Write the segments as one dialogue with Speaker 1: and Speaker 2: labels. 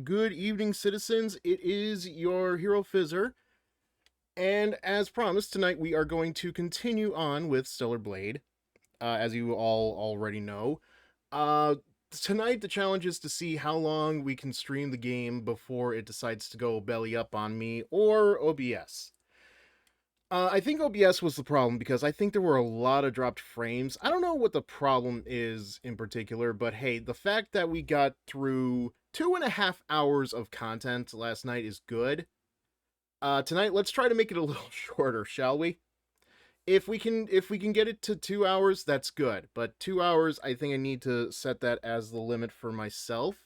Speaker 1: good evening, citizens. It is your HeroFizzer, and as promised, tonight we are going to continue on with Stellar Blade, as you all already know. Uh, Tonight, the challenge is to see how long we can stream the game before it decides to go belly up on me, or OBS. I think OBS was the problem because I think there were a lot of dropped frames. I don't know what the problem is in particular, but hey, the fact that we got through 2.5 hours of content last night is good. Tonight, let's try to make it a little shorter, shall we? If we can get it to 2 hours, that's good. But 2 hours, I think I need to set that as the limit for myself.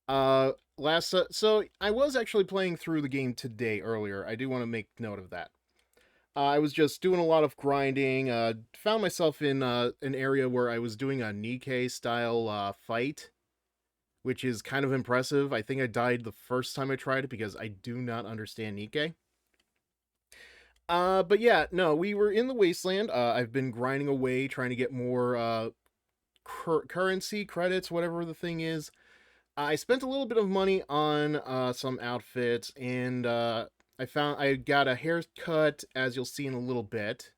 Speaker 1: So I was actually playing through the game today earlier. I do want to make note of that. I was just doing a lot of grinding. Found myself in an area where I was doing a Nikkei style fight, which is kind of impressive. I think I died the first time I tried it because I do not understand Nikkei. But yeah, no, we were in the wasteland. I've been grinding away, trying to get more currency, credits, whatever the thing is. I spent a little bit of money on some outfits, and I got a haircut, as you'll see in a little bit.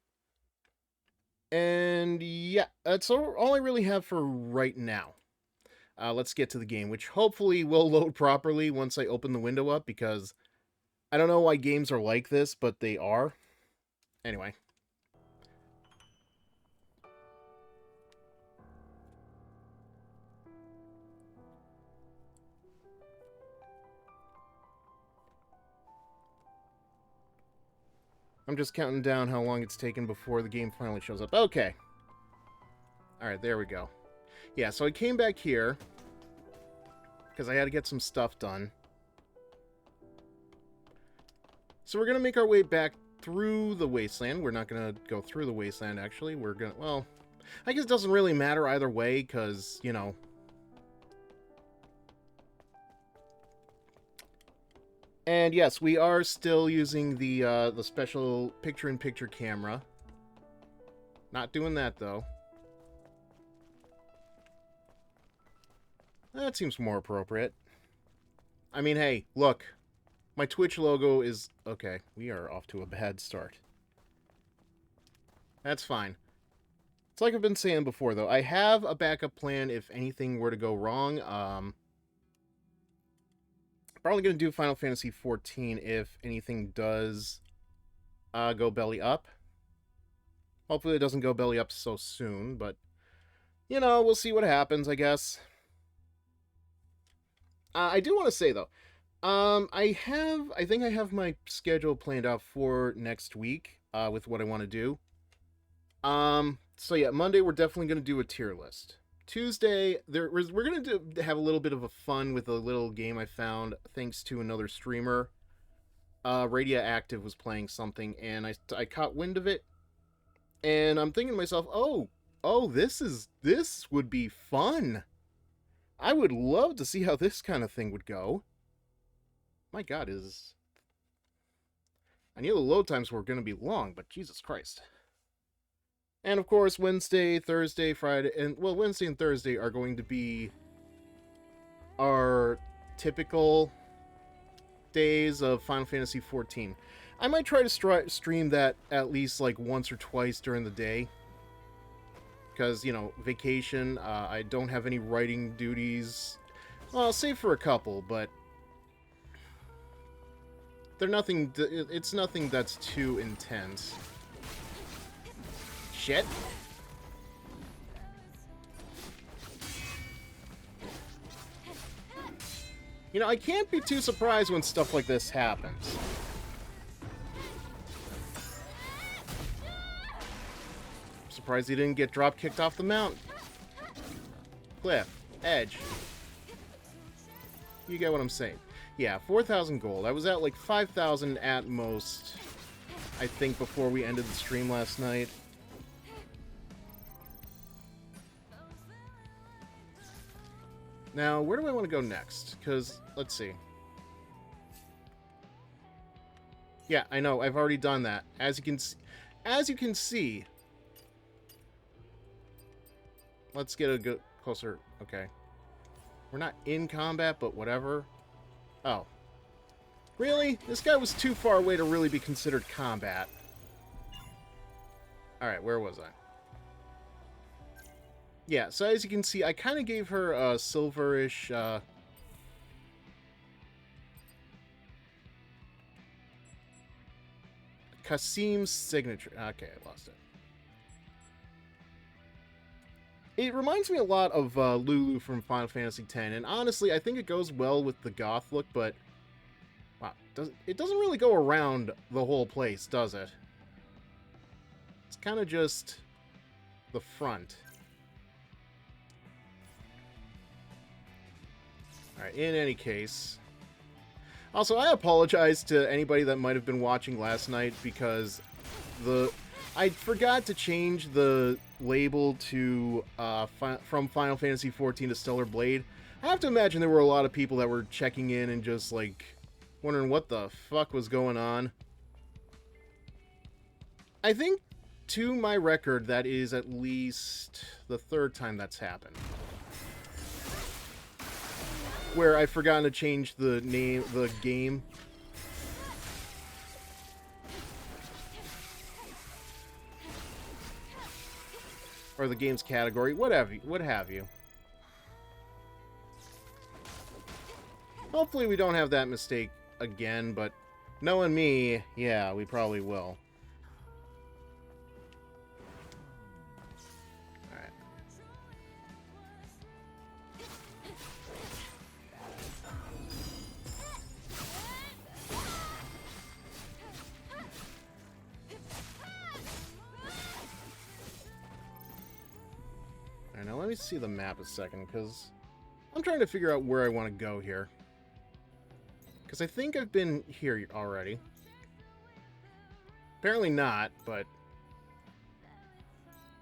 Speaker 1: And yeah, that's all I really have for right now. Let's get to the game, which hopefully will load properly once I open the window up, because I don't know why games are like this, but they are. Anyway. I'm just counting down how long it's taken before the game finally shows up. Okay. Alright, there we go. Yeah, so I came back here because I had to get some stuff done. So we're going to make our way back through the wasteland. We're not going to go through the wasteland, actually. We're going to... Well, I guess it doesn't really matter either way because, you know... And yes, we are still using the special picture-in-picture camera. Not doing that, though. That seems more appropriate. I mean, hey, look. My Twitch logo is... Okay, we are off to a bad start. That's fine. It's like I've been saying before, though. I have a backup plan if anything were to go wrong. Probably going to do Final Fantasy XIV if anything does go belly up. Hopefully it doesn't go belly up so soon, but... You know, we'll see what happens, I guess. I do want to say, though, I think I have my schedule planned out for next week, with what I want to do. So yeah, Monday we're definitely going to do a tier list. Tuesday, we're going to have a little bit of a fun with a little game I found thanks to another streamer. Radioactive was playing something, and I caught wind of it, and I'm thinking to myself, oh, this would be fun. I would love to see how this kind of thing would go. My God, I knew the load times were going to be long, but Jesus Christ. And of course, Wednesday, Thursday, Friday, and well, Wednesday and Thursday are going to be our typical days of Final Fantasy XIV. I might try to stream that at least like once or twice during the day. Because, you know, vacation, I don't have any writing duties. Well, save for a couple, but it's nothing that's too intense. Shit. You know, I can't be too surprised when stuff like this happens. Surprised he didn't get drop kicked off the mountain. Cliff, edge. You get what I'm saying. Yeah, 4,000 gold. I was at like 5,000 at most, I think, before we ended the stream last night. Now, where do I want to go next? Because, let's see. Yeah, I know, I've already done that. As you can see... Let's get a closer... Okay. We're not in combat, but whatever. Oh. Really? This guy was too far away to really be considered combat. Alright, where was I? Yeah, so as you can see, I kind of gave her a silverish, Kasim's signature. Okay, I lost it. It reminds me a lot of Lulu from Final Fantasy X, and honestly, I think it goes well with the goth look, but wow, it doesn't really go around the whole place, does it? It's kind of just the front. Alright, in any case. Also, I apologize to anybody that might have been watching last night because I forgot to change the label to from Final Fantasy XIV to Stellar Blade. I have to imagine there were a lot of people that were checking in and just, like, wondering what the fuck was going on. I think, to my record, that is at least the third time that's happened. Where I've forgotten to change the name, the game. Or the game's category, what have you. Hopefully we don't have that mistake again, but knowing me, yeah, we probably will. Alright. Alright, now let me see the map a second, because I'm trying to figure out where I want to go here. Because I think I've been here already. Apparently not, but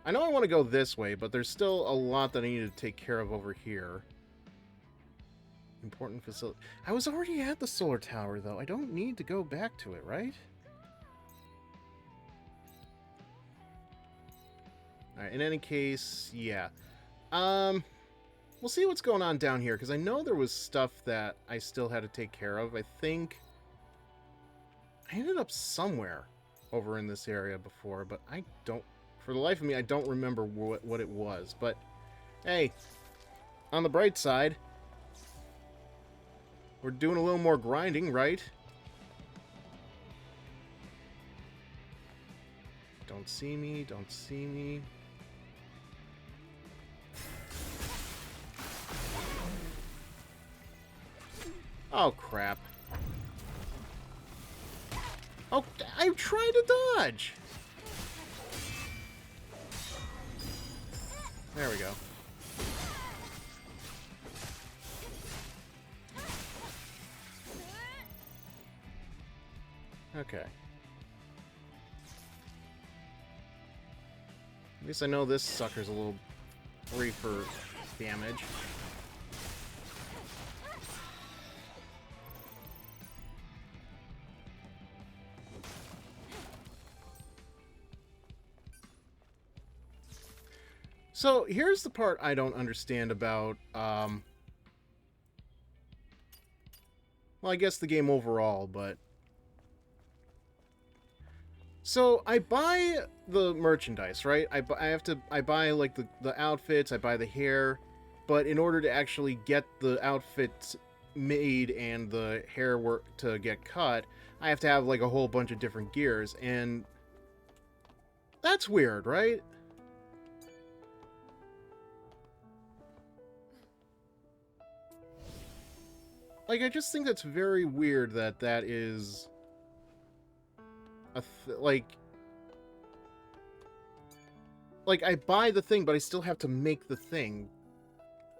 Speaker 1: I know I want to go this way, but there's still a lot that I need to take care of over here. Important facility. I was already at the solar tower, though. I don't need to go back to it, right? Alright, in any case, yeah. We'll see what's going on down here, because I know there was stuff that I still had to take care of. I think I ended up somewhere over in this area before, but I don't, for the life of me, I don't remember what it was. But, hey, on the bright side, we're doing a little more grinding, right? Don't see me, don't see me. Oh, crap. Oh, I'm trying to dodge! There we go. Okay. At least I know this sucker's a little free for damage. So, here's the part I don't understand about, well, I guess the game overall, but... So, I buy the merchandise, right? I buy, like, the outfits, I buy the hair, but in order to actually get the outfits made and the hair work to get cut, I have to have, like, a whole bunch of different gears, and... That's weird, right? Like, I just think that's very weird that that is a like I buy the thing, but I still have to make the thing,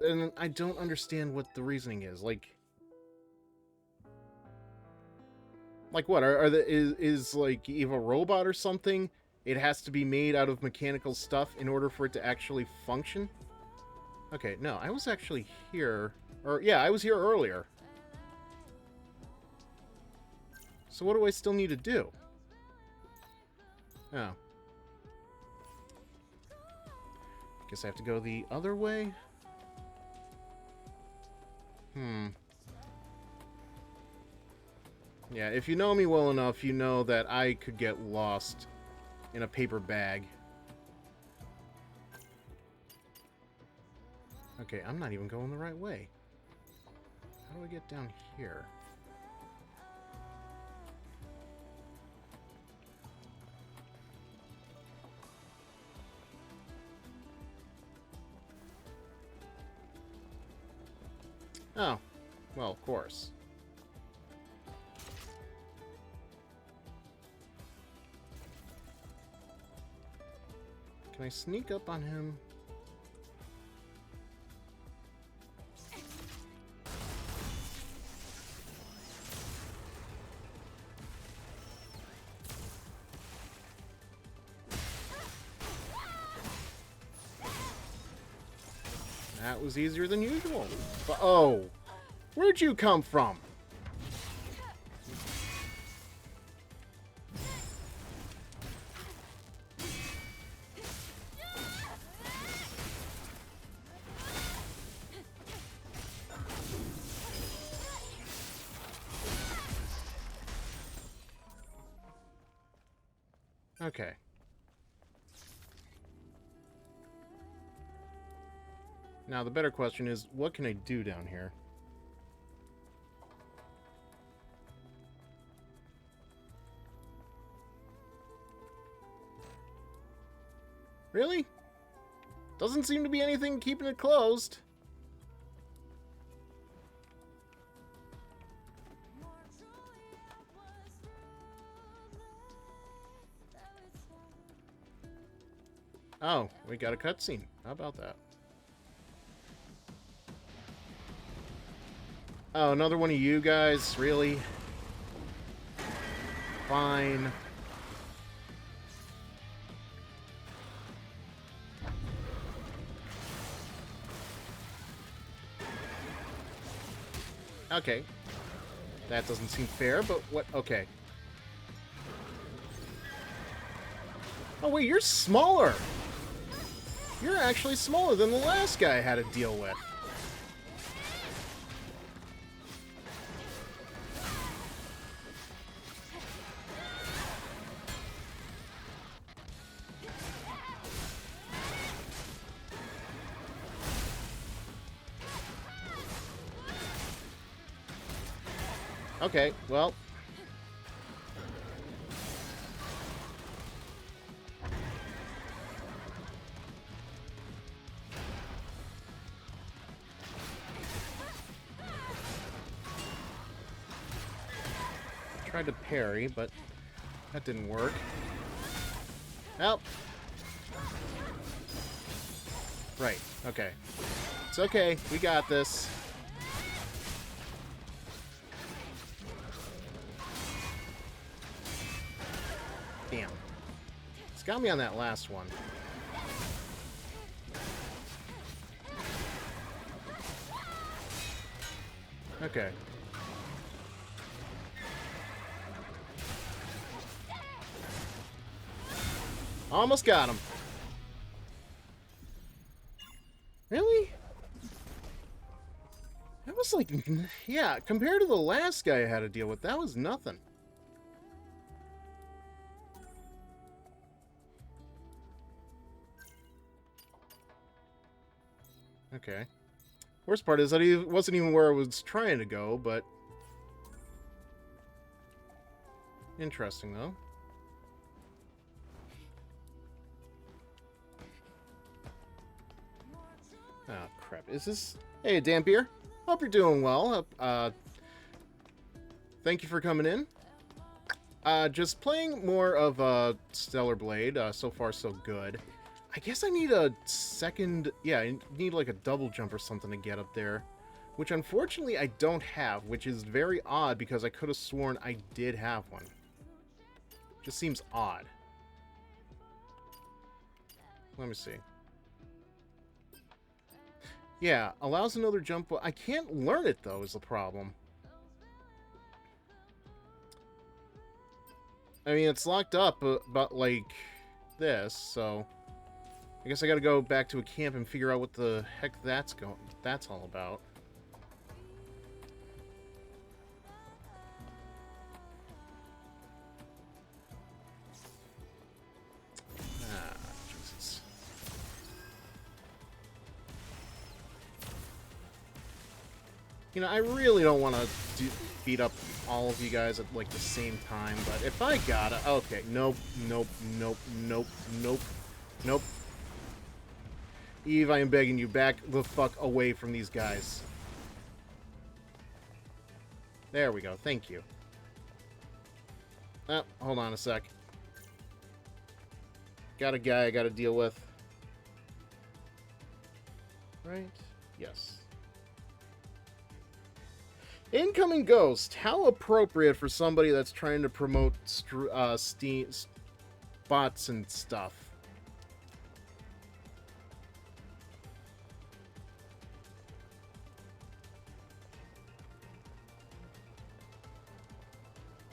Speaker 1: and I don't understand what the reasoning is. Like what are the is like Eve a robot or something? It has to be made out of mechanical stuff in order for it to actually function. Okay, no, I was actually here, or yeah, I was here earlier. So what do I still need to do? Oh. Guess I have to go the other way? Yeah, if you know me well enough, you know that I could get lost in a paper bag. Okay, I'm not even going the right way. How do I get down here? Oh, well, of course. Can I sneak up on him? That was easier than usual. But, oh, where'd you come from? Okay. Now, the better question is, what can I do down here? Really? Doesn't seem to be anything keeping it closed. Oh, we got a cutscene. How about that? Oh, another one of you guys? Really? Fine. Okay. That doesn't seem fair, but what? Okay. Oh, wait, you're smaller! You're actually smaller than the last guy I had to deal with. Okay, well. Tried to parry, but that didn't work. Well. Right, okay. It's okay, we got this. Damn. It's got me on that last one. Okay. Almost got him. Really? That was like, yeah, compared to the last guy I had to deal with, that was nothing. Okay. Worst part is that he wasn't even where I was trying to go, but... Interesting, though. Oh, crap. Is this... Hey, Dampier. Hope you're doing well. Thank you for coming in. Just playing more of Stellar Blade. So far, so good. I guess I need a second... Yeah, I need like a double jump or something to get up there. Which, unfortunately, I don't have. Which is very odd because I could have sworn I did have one. Just seems odd. Let me see. Yeah, allows another jump. I can't learn it, though, is the problem. I mean, it's locked up, but like this, so... I guess I gotta go back to a camp and figure out what the heck that's all about. You know, I really don't want to beat up all of you guys at, like, the same time, but if I gotta... Okay, nope, nope, nope, nope, nope, nope. Eve, I am begging you, back the fuck away from these guys. There we go, thank you. Oh, hold on a sec. Got a guy I gotta deal with. Right? Yes. Incoming Ghost. How appropriate for somebody that's trying to promote Steam bots and stuff.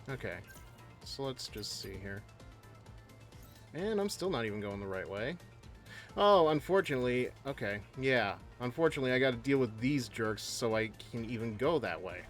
Speaker 1: Okay. So let's just see here. And I'm still not even going the right way. Oh, unfortunately... Okay, yeah. Unfortunately, I gotta deal with these jerks so I can even go that way.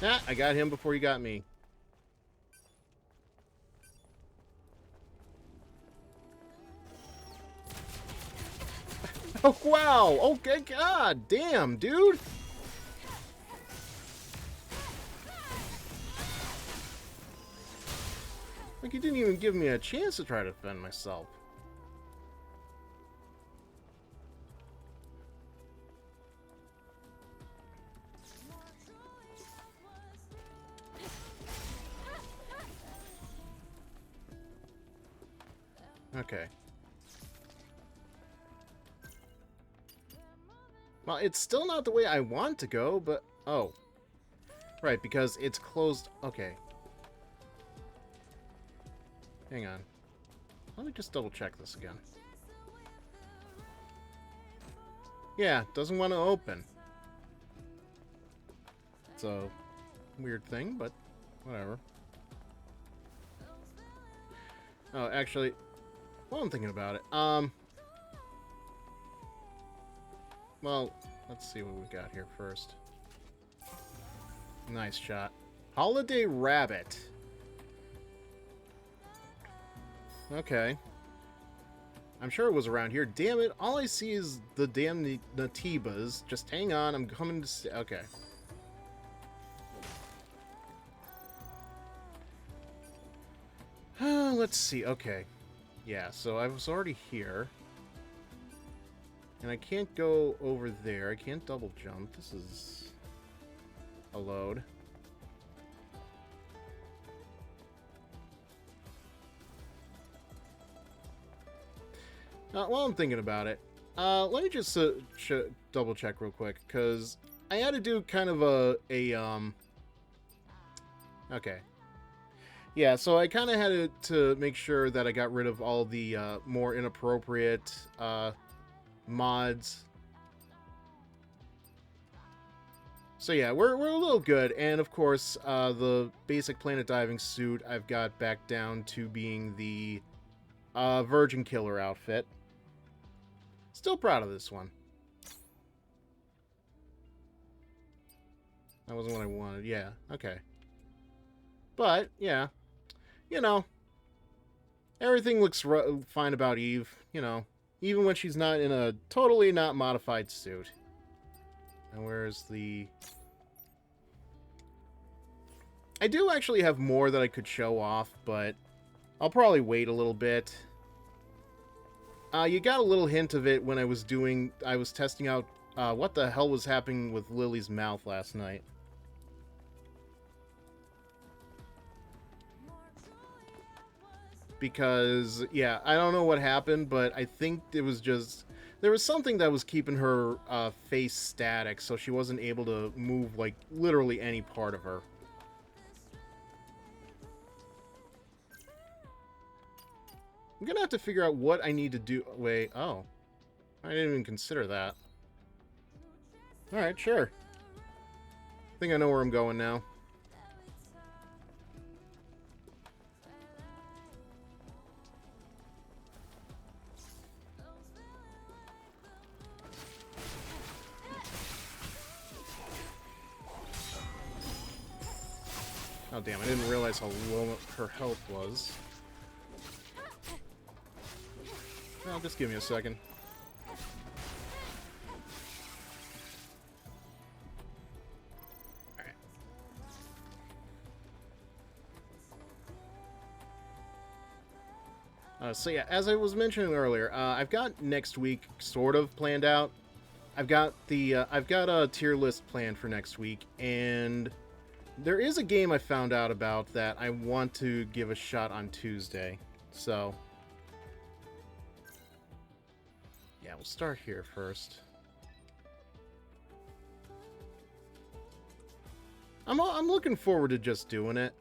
Speaker 1: Ah, I got him before he got me. Oh, wow! Okay, god damn, dude! Like, you didn't even give me a chance to try to defend myself. Okay. Well, it's still not the way I want to go, but... Oh. Right, because it's closed... Okay. Hang on. Let me just double check this again. Yeah, doesn't want to open. It's a weird thing, but whatever. Oh, actually, while I'm thinking about it, well, let's see what we got here first. Nice shot. Holiday Rabbit. Okay. I'm sure it was around here. Damn it, all I see is the damn Natibas. Just hang on, I'm coming to see... Okay. Let's see, okay. Yeah, so I was already here. And I can't go over there. I can't double jump. This is a load. While I'm thinking about it, let me just double check real quick, because I had to do kind of okay. Yeah, so I kind of had to make sure that I got rid of all the more inappropriate mods. So yeah, we're a little good, and of course, the basic planet diving suit I've got back down to being the Virgin Killer outfit. Still proud of this one. That wasn't what I wanted. Yeah, okay. But, yeah. You know, everything looks fine about Eve, you know. Even when she's not in a totally not modified suit. And where's the... I do actually have more that I could show off, but I'll probably wait a little bit. You got a little hint of it when I was testing out what the hell was happening with Lily's mouth last night. Because, yeah, I don't know what happened, but I think it was just... There was something that was keeping her face static, so she wasn't able to move, like, literally any part of her. I'm gonna have to figure out what I need to do... Wait, oh. I didn't even consider that. Alright, sure. I think I know where I'm going now. Oh, damn, I didn't realize how low her health was. Well, just give me a second. Alright. So yeah, as I was mentioning earlier, I've got next week sort of planned out. I've got a tier list planned for next week, and there is a game I found out about that I want to give a shot on Tuesday. So yeah, we'll start here first. I'm looking forward to just doing it.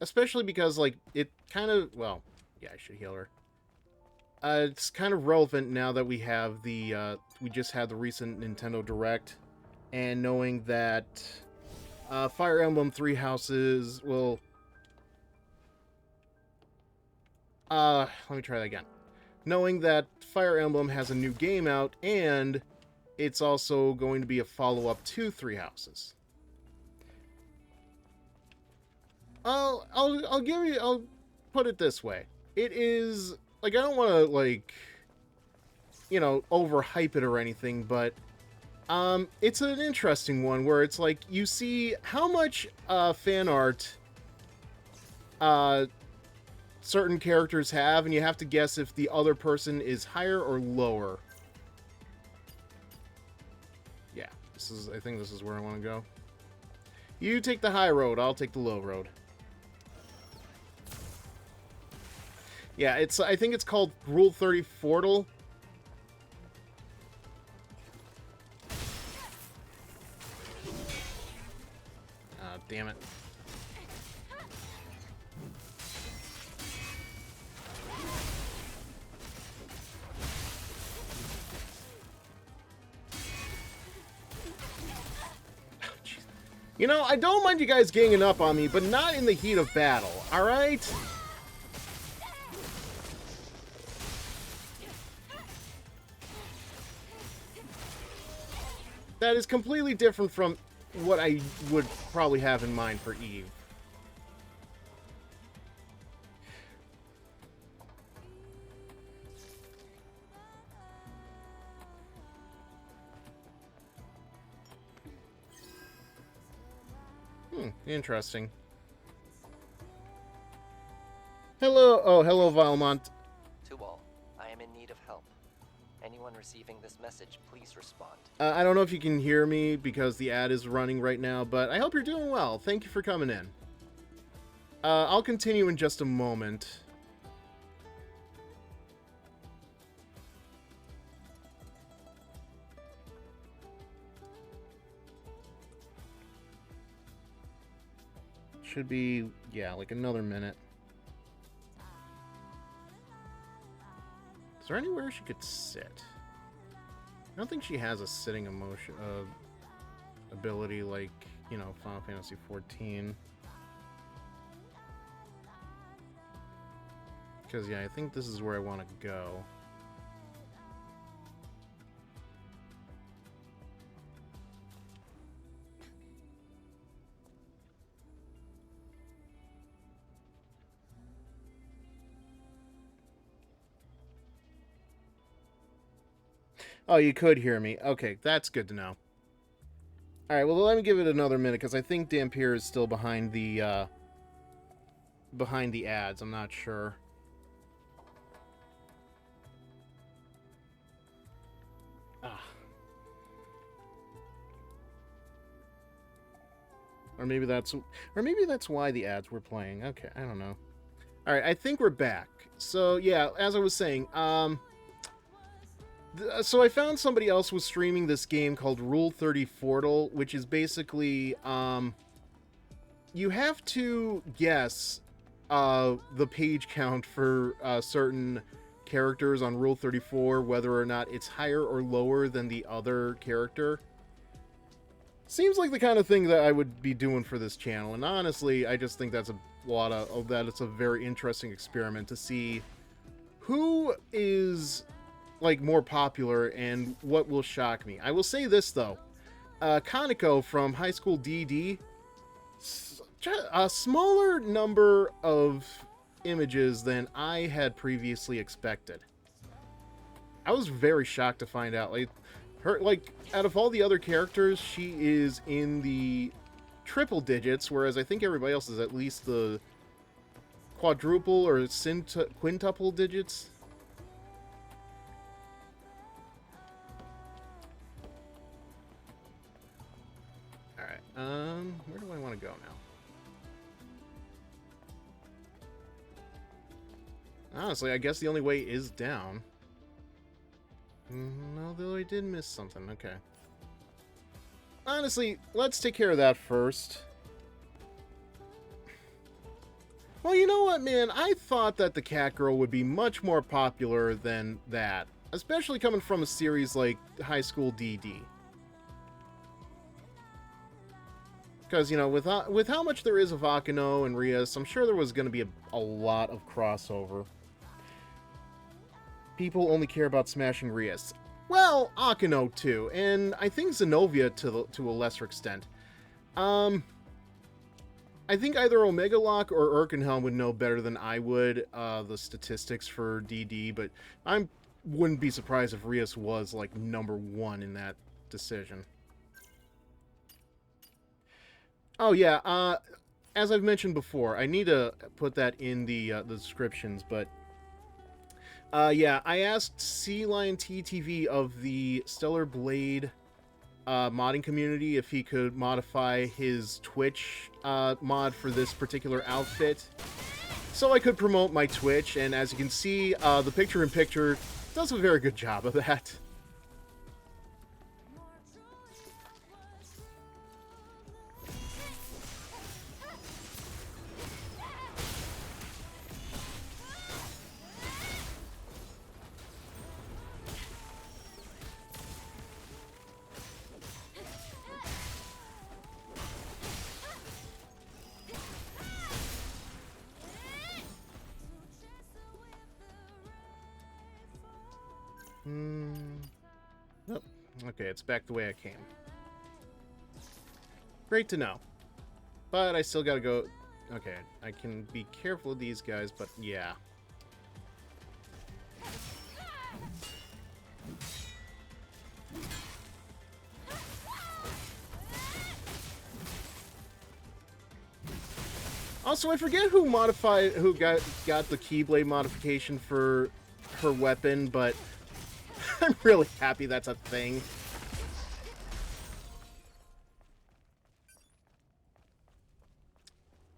Speaker 1: Especially because, like, it kind of, well, yeah, I should heal her. It's kind of relevant now that we have the, we just had the recent Nintendo Direct, and knowing that, Fire Emblem Three Houses will, let me try that again. Knowing that Fire Emblem has a new game out, and it's also going to be a follow-up to Three Houses. I'll put it this way. It is, like, I don't want to, like, you know, overhype it or anything, but, it's an interesting one where it's like, you see how much, fan art, certain characters have, and you have to guess if the other person is higher or lower. Yeah, I think this is where I want to go. You take the high road, I'll take the low road. Yeah, I think it's called Rule 30 Fortal. Damn it. You know, I don't mind you guys ganging up on me, but not in the heat of battle, alright? That is completely different from what I would probably have in mind for Eve. Interesting. Hello, Valmont.
Speaker 2: To all, I am in need of help. Anyone receiving this message, please respond.
Speaker 1: I don't know if you can hear me because the ad is running right now, but I hope you're doing well. Thank you for coming in. I'll continue in just a moment. Should be, yeah, like another minute. Is there anywhere she could sit? I don't think she has a sitting emotion ability like, you know, Final Fantasy XIV. Because, yeah, I think this is where I want to go. Oh, you could hear me. Okay, that's good to know. Alright, well, let me give it another minute, because I think Dampier is still behind the ads. I'm not sure. Ah. Or maybe that's why the ads were playing. Okay, I don't know. Alright, I think we're back. So, yeah, as I was saying, so I found somebody else was streaming this game called Rule 30 Fortal, which is basically, you have to guess, the page count for, certain characters on Rule 34, whether or not it's higher or lower than the other character. Seems like the kind of thing that I would be doing for this channel, and honestly, I just think that's it's a very interesting experiment to see who is, like, more popular and what will shock me. I will say this, though. Kaneko from High School DD. A smaller number of images than I had previously expected. I was very shocked to find out, like, her, like, out of all the other characters, she is in the triple digits, whereas I think everybody else is at least the quadruple or quintuple digits. Alright, where do I want to go now? Honestly, I guess the only way is down. No, though I did miss something. Okay. Honestly, let's take care of that first. Well, you know what, man? I thought that the Cat Girl would be much more popular than that. Especially coming from a series like High School DD. Because, you know, with how much there is of Akeno and Rias, I'm sure there was going to be a lot of crossover. People only care about smashing Rias. Well, Akeno too, and I think Zenobia to a lesser extent. I think either Omega Lock or Erkenhelm would know better than I would the statistics for DD, but I wouldn't be surprised if Rias was like #1 in that decision. Oh yeah, as I've mentioned before, I need to put that in the descriptions, but yeah, I asked Sea Lion TTV of the Stellar Blade modding community if he could modify his Twitch mod for this particular outfit, so I could promote my Twitch, and as you can see, the picture-in-picture does a very good job of that. Oh, okay, it's back the way I came. Great to know. But I still gotta go... Okay, I can be careful of these guys, but yeah. Also, I forget who got the Keyblade modification for her weapon, but I'm really happy that's a thing.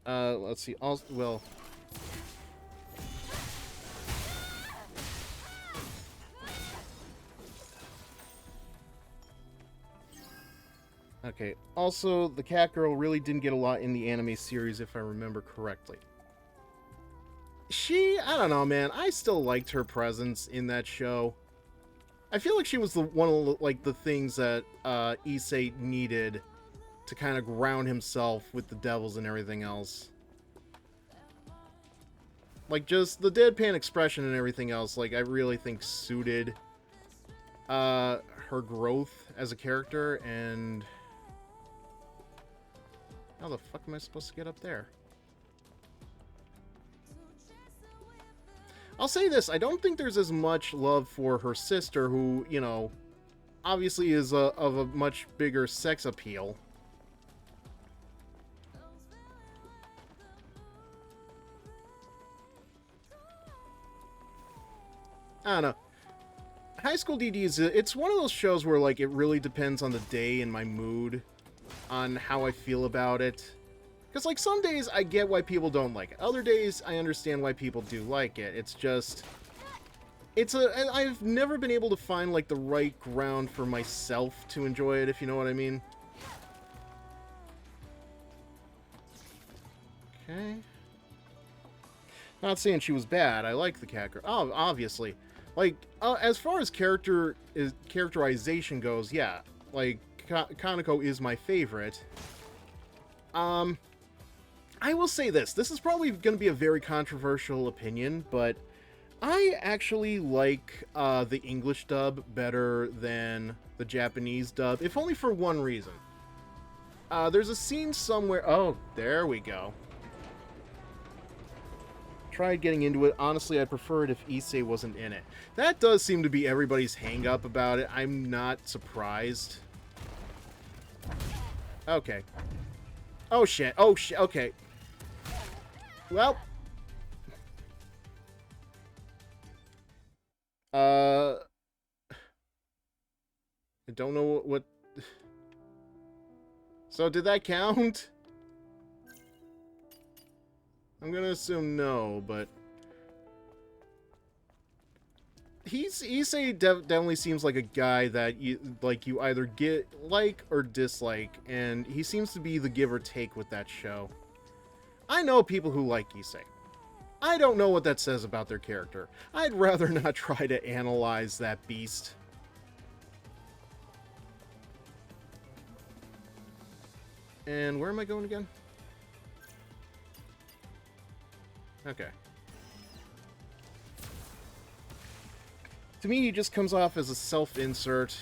Speaker 1: Let's see. Also, well, okay. Also, the Cat Girl really didn't get a lot in the anime series, if I remember correctly. I don't know, man. I still liked her presence in that show. I feel like she was one of the things that Issei needed to kind of ground himself with the devils and everything else. Like, just the deadpan expression and everything else, like, I really think suited her growth as a character, and... How the fuck am I supposed to get up there? I'll say this, I don't think there's as much love for her sister, who, you know, obviously is of a much bigger sex appeal. I don't know. High School DD it's one of those shows where, like, it really depends on the day and my mood on how I feel about it. Because, like, some days I get why people don't like it. Other days I understand why people do like it. It's just... I've never been able to find, like, the right ground for myself to enjoy it, if you know what I mean. Okay. Not saying she was bad. I like the cat girl. Oh, obviously. Like, as far as characterization goes, yeah. Like, Kaneko is my favorite. I will say this. This is probably going to be a very controversial opinion, but I actually like the English dub better than the Japanese dub, if only for one reason. There's a scene somewhere... Oh, there we go. Tried getting into it. Honestly, I'd prefer it if Issei wasn't in it. That does seem to be everybody's hang-up about it. I'm not surprised. Okay. Oh, shit. Oh, shit. Okay. Well... I don't know what... So, did that count? I'm gonna assume no, but... Issei definitely seems like a guy that you either like or dislike, and he seems to be the give or take with that show. I know people who like Issei. I don't know what that says about their character. I'd rather not try to analyze that beast. And where am I going again? Okay. To me, he just comes off as a self-insert,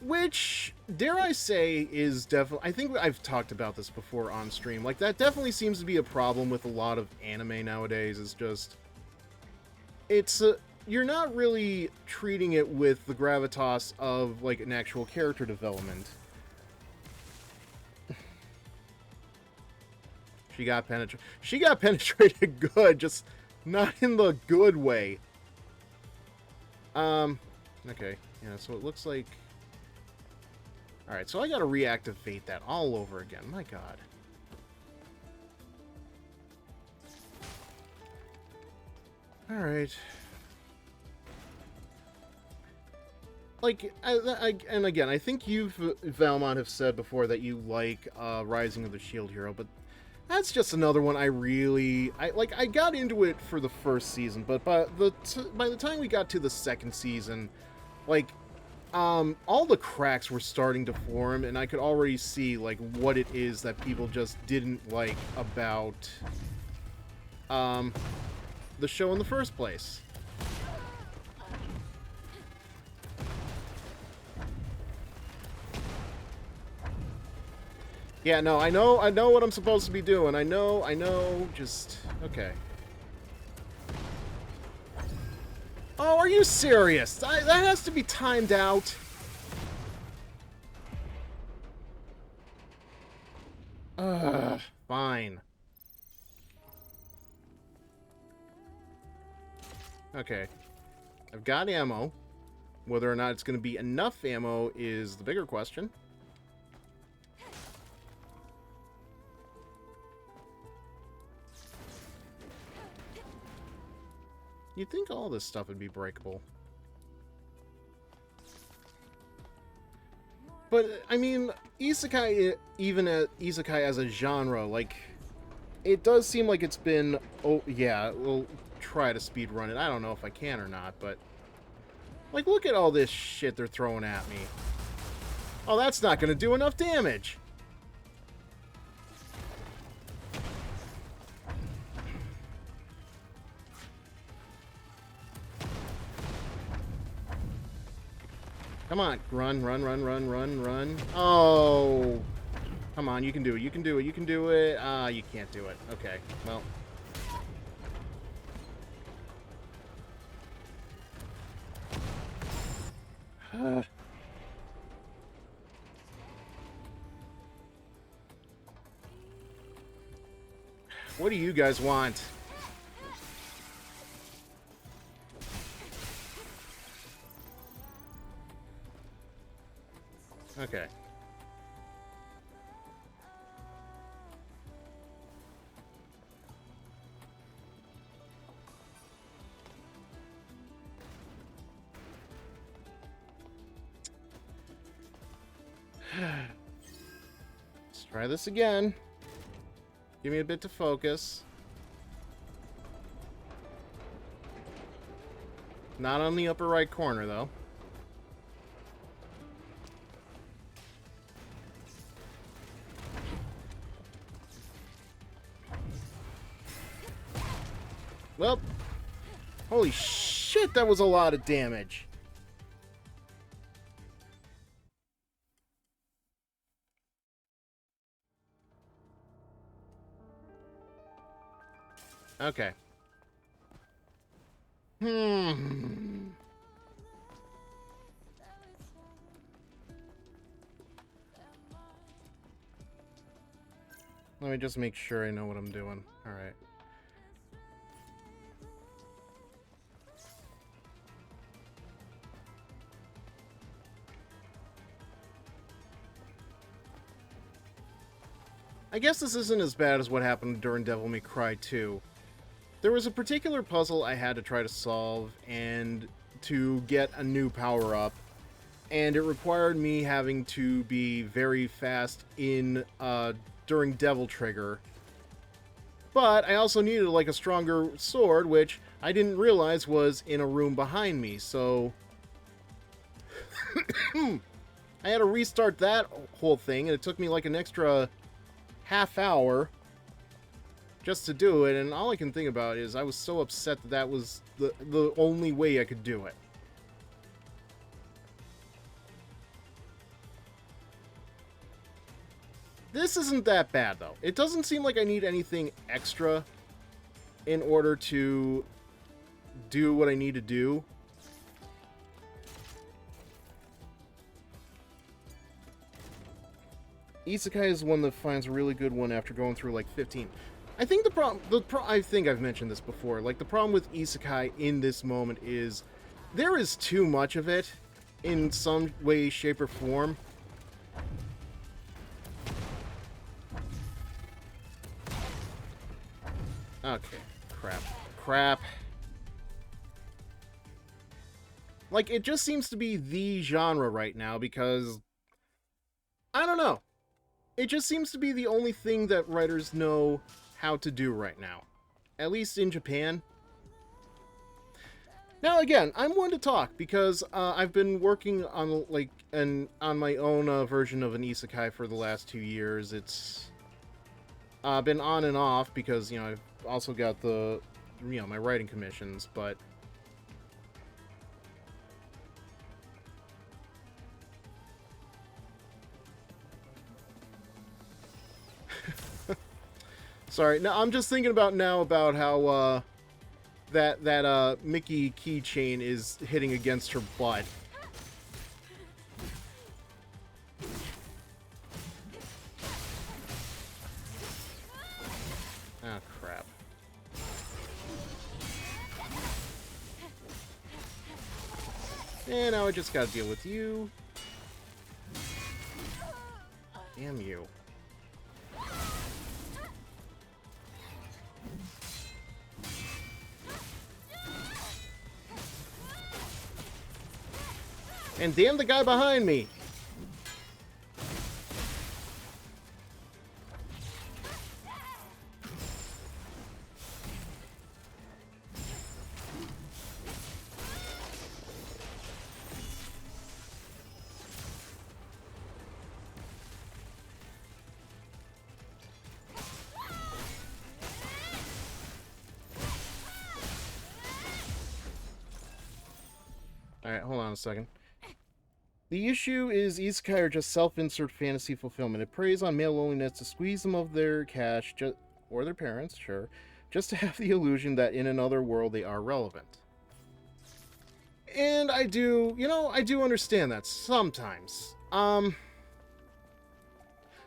Speaker 1: which, dare I say, is definitely... I think I've talked about this before on stream. Like, that definitely seems to be a problem with a lot of anime nowadays, is just... It's... you're not really treating it with the gravitas of, like, an actual character development. She got penetrated good, just not in the good way. Okay. Yeah, so it looks like... Alright, so I gotta reactivate that all over again. My god. Alright. Like, and again, I think you, Valmont, have said before that you like Rising of the Shield Hero, but that's just another one I got into it for the first season, but by the time we got to the second season, like, all the cracks were starting to form, and I could already see, like, what it is that people just didn't like about, the show in the first place. Yeah, no, I know what I'm supposed to be doing. I know, just... Okay. Oh, are you serious? That has to be timed out. Fine. Okay. I've got ammo. Whether or not it's going to be enough ammo is the bigger question. You'd think all this stuff would be breakable. But, I mean, isekai, even isekai as a genre, like, it does seem like it's been... Oh, yeah, we'll try to speedrun it. I don't know if I can or not, but... Like, look at all this shit they're throwing at me. Oh, that's not going to do enough damage. Come on, run, run, run, run, run, run. Oh, come on, you can do it, you can do it, you can do it. You can't do it. Okay, well. What do you guys want? Okay. Let's try this again. Give me a bit to focus. Not on the upper right corner, though. Well, Holy shit, that was a lot of damage. Okay. Let me just make sure I know what I'm doing. Alright. I guess this isn't as bad as what happened during Devil May Cry 2. There was a particular puzzle I had to try to solve and to get a new power-up, and it required me having to be very fast in during Devil Trigger. But I also needed like a stronger sword, which I didn't realize was in a room behind me, so I had to restart that whole thing, and it took me like an extra half hour just to do it, and all I can think about is I was so upset that that was the only way I could do it. This isn't that bad, though. It doesn't seem like I need anything extra in order to do what I need to do. Isekai is one that finds a really good one after going through like 15. I think I think I've mentioned this before. Like, the problem with Isekai in this moment is there is too much of it in some way, shape, or form. Okay, crap. Like, it just seems to be the genre right now because, I don't know. It just seems to be the only thing that writers know how to do right now. At least in Japan. Now again, I'm one to talk because I've been working on on my own version of an isekai for the last 2 years. It's been on and off because, you know, I've also got the, you know, my writing commissions, but sorry. No, I'm just thinking about now about how that Mickey keychain is hitting against her butt. Oh, crap. And now I just gotta deal with you. Damn you. And damn the guy behind me! Alright, hold on a second. The issue is isekai are just self-insert fantasy fulfillment. It preys on male loneliness to squeeze them of their cash, or their parents, sure, just to have the illusion that in another world they are relevant. And I do, you know, I do understand that sometimes. But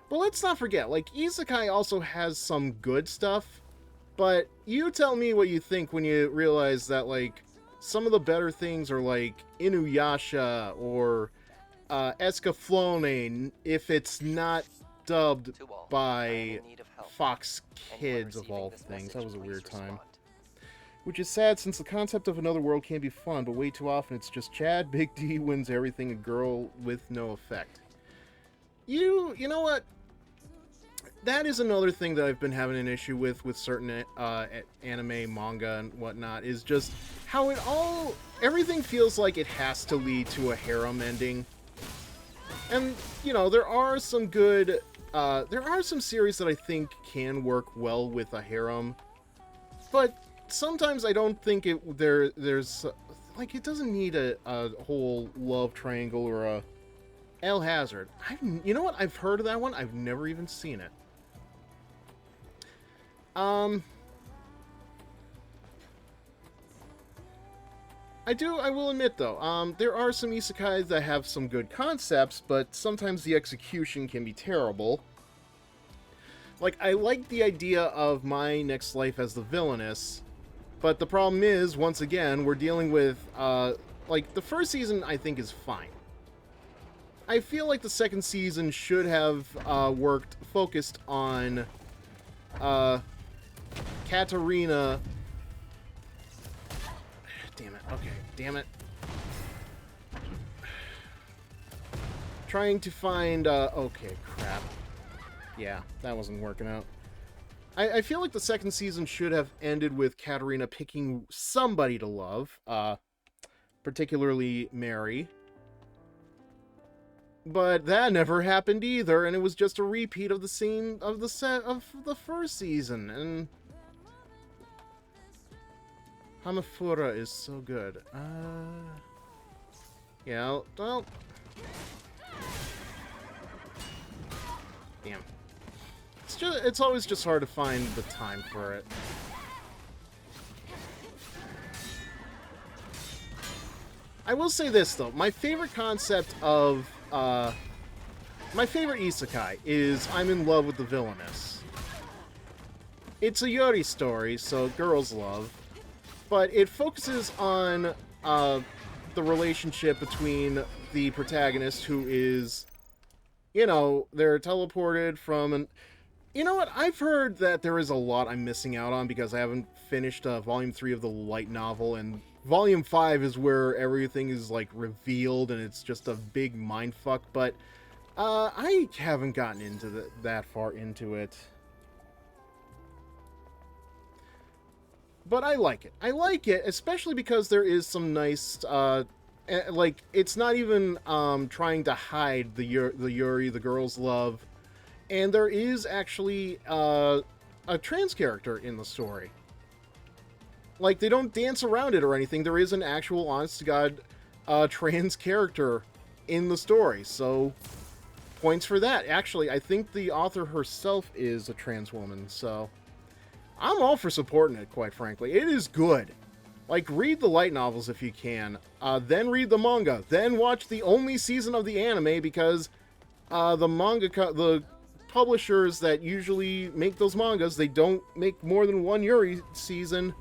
Speaker 1: let's not forget, like, isekai also has some good stuff, but you tell me what you think when you realize that, like, some of the better things are, like, Inuyasha, or Escaflowne, if it's not dubbed by Fox Kids, of all things. That was a weird time. Which is sad, since the concept of another world can be fun, but way too often it's just Chad, Big D wins everything, a girl with no effect. You know what? That is another thing that I've been having an issue with certain anime, manga, and whatnot, is just how everything feels like it has to lead to a harem ending. And, you know, there are some good, there are some series that I think can work well with a harem, but sometimes I don't think there's like it doesn't need a whole love triangle or a El Hazard. You know what? I've heard of that one. I've never even seen it. I will admit though, there are some isekais that have some good concepts, but sometimes the execution can be terrible. Like, I like the idea of my next life as the villainess, but the problem is, once again, we're dealing with, like, the first season I think is fine. I feel like the second season should have focused on Katarina. Damn it. Okay, damn it. Trying to find, okay, crap. Yeah, that wasn't working out. I feel like the second season should have ended with Katarina picking somebody to love, particularly Mary. But that never happened either, and it was just a repeat of the scene of the first season, and Hamafura is so good. Yeah, well... Damn. It's always just hard to find the time for it. I will say this, though. My favorite concept of, my favorite isekai is I'm in love with the villainess. It's a Yuri story, so girls love. But it focuses on, the relationship between the protagonist, who is, you know, they're teleported from an... You know what? I've heard that there is a lot I'm missing out on because I haven't finished Volume 3 of the light novel, and Volume 5 is where everything is, like, revealed, and it's just a big mindfuck, but I haven't gotten into that far into it. But I like it. I like it, especially because there is some nice, like, it's not even trying to hide the Yuri, the girls love. And there is actually a trans character in the story. Like, they don't dance around it or anything. There is an actual, honest-to-God, trans character in the story. So, points for that. Actually, I think the author herself is a trans woman, so... I'm all for supporting it, quite frankly. It is good. Like, read the light novels if you can. Then read the manga. Then watch the only season of the anime, because the publishers that usually make those mangas, they don't make more than one Yuri season.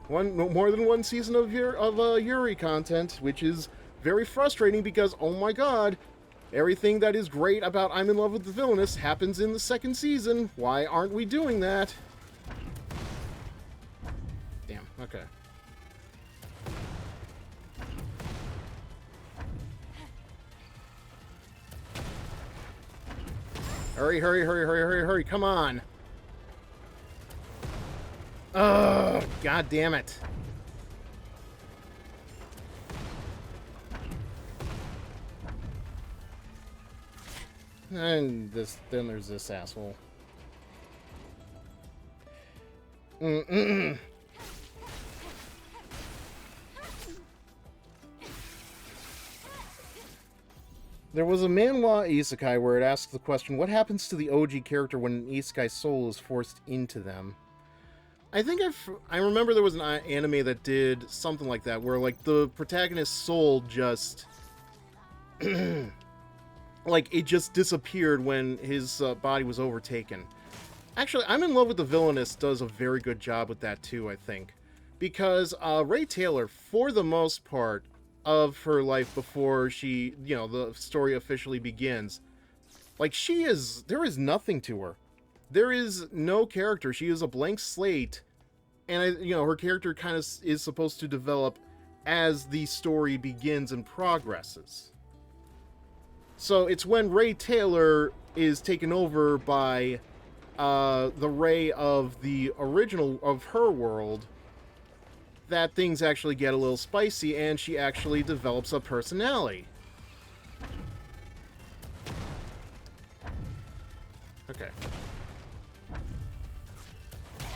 Speaker 1: More than one season of Yuri content, which is very frustrating because, oh my god, everything that is great about I'm in Love with the Villainess happens in the second season. Why aren't we doing that? Damn, okay. Hurry, hurry, hurry, hurry, hurry, hurry, come on! Ugh, god damn it. And then there's this asshole. There was a manhwa isekai where it asks the question, what happens to the OG character when an isekai soul is forced into them? I think I remember there was an anime that did something like that, where, like, the protagonist's soul just... like, it just disappeared when his body was overtaken. Actually, I'm in Love with the Villainess does a very good job with that, too, I think. Because Ray Taylor, for the most part of her life before she, you know, the story officially begins, like, there is nothing to her. There is no character. She is a blank slate, and her character kind of is supposed to develop as the story begins and progresses. So it's when Ray Taylor is taken over by the Ray of the original of her world that things actually get a little spicy, and she actually develops a personality. Okay.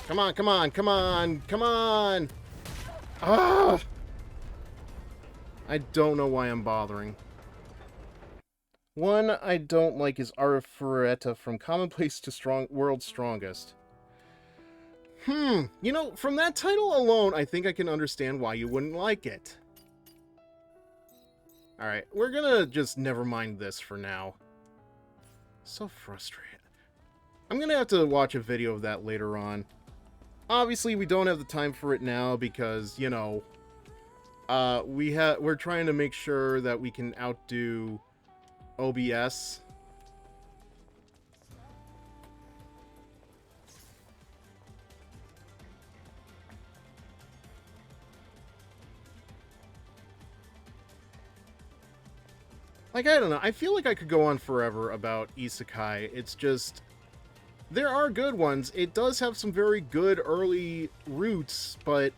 Speaker 1: Come on, come on, come on, come on! Ah! I don't know why I'm bothering. One I don't like is Arifureta from Commonplace to World's Strongest. You know, from that title alone, I think I can understand why you wouldn't like it. Alright, we're gonna just never mind this for now. So frustrated. I'm gonna have to watch a video of that later on. Obviously, we don't have the time for it now because, you know, we're trying to make sure that we can outdo OBS. Like, I don't know. I feel like I could go on forever about isekai. It's just, there are good ones. It does have some very good early roots, but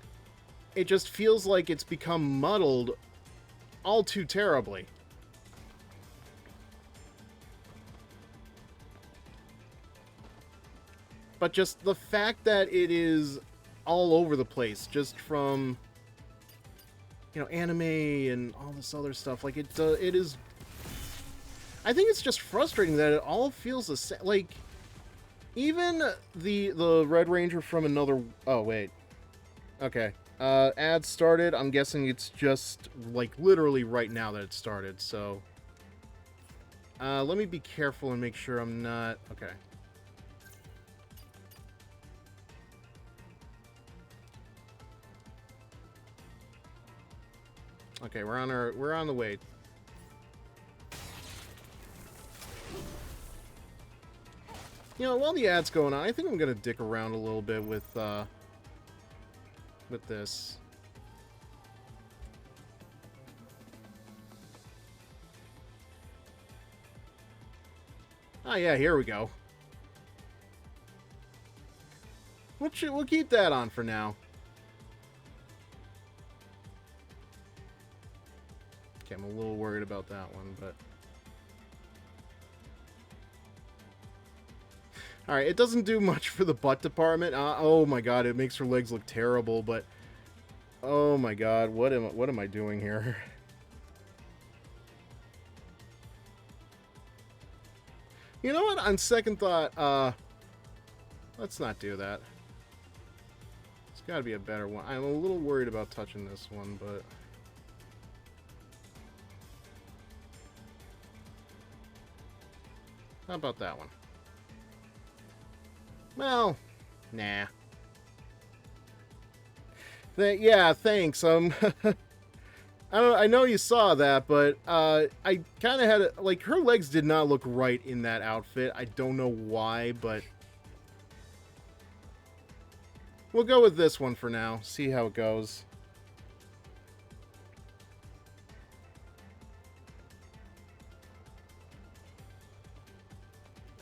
Speaker 1: it just feels like it's become muddled all too terribly. But just the fact that it is all over the place, just from, you know, anime and all this other stuff, like, it is... I think it's just frustrating that it all feels the same. Like, even the Red Ranger from another... Oh, wait. Okay. Ad started. I'm guessing it's just, like, literally right now that it started, so... let me be careful and make sure I'm not... Okay. Okay, we're on the way. You know, while the ad's going on, I think I'm gonna dick around a little bit with this. Oh yeah, here we go. We'll keep that on for now. Okay, I'm a little worried about that one, but... Alright, it doesn't do much for the butt department. Oh my god, it makes her legs look terrible, but... Oh my god, what am I doing here? You know what? On second thought, let's not do that. It's gotta be a better one. I'm a little worried about touching this one, but... How about that one? Well, nah. Yeah, thanks. I know you saw that, but I kind of had like, her legs did not look right in that outfit. I don't know why, but we'll go with this one for now. See how it goes.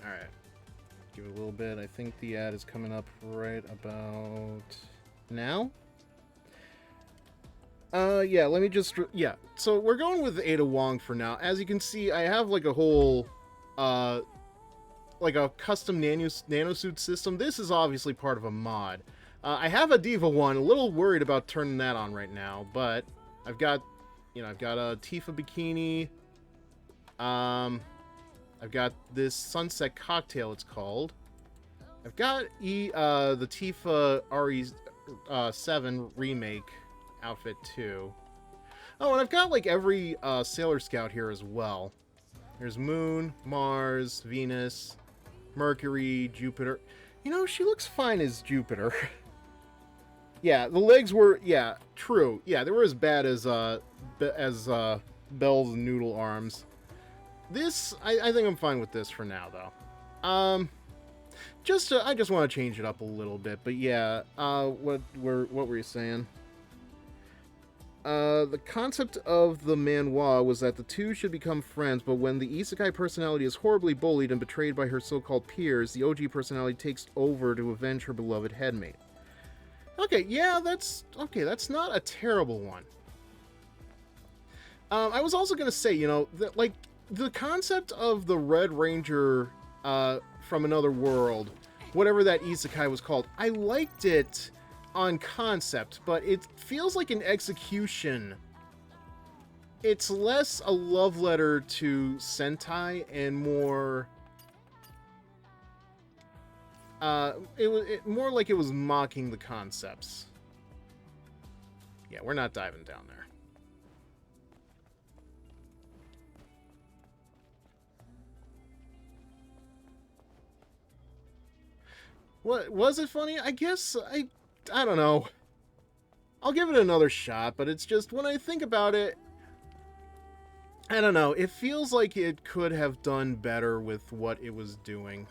Speaker 1: All right. Give it a little bit. I think the ad is coming up right about now. Yeah, let me just... Yeah, so we're going with Ada Wong for now. As you can see, I have, like, a whole, like, a custom nanosuit system. This is obviously part of a mod. I have a Diva one. A little worried about turning that on right now, but I've got, you know, I've got a Tifa bikini. I've got this Sunset Cocktail, it's called. I've got the Tifa RE7 remake outfit too. Oh, and I've got like every Sailor Scout here as well. There's Moon, Mars, Venus, Mercury, Jupiter. You know, she looks fine as Jupiter. Yeah, the legs were, yeah, true. Yeah, they were as bad as Belle's noodle arms. This, I think I'm fine with this for now, though. I just want to change it up a little bit, but yeah, what were you saying? The concept of the manhwa was that the two should become friends, but when the isekai personality is horribly bullied and betrayed by her so-called peers, the OG personality takes over to avenge her beloved headmate. Okay, yeah, that's not a terrible one. I was also gonna say, you know, that, like, the concept of the Red Ranger from another world whatever that isekai was called. I liked it on concept, but it feels like an execution. It's less a love letter to Sentai and more... more like it was mocking the concepts. Yeah, we're not diving down there. What was it funny? I guess I don't know. I'll give it another shot, but it's just when I think about it, I don't know. It feels like it could have done better with what it was doing.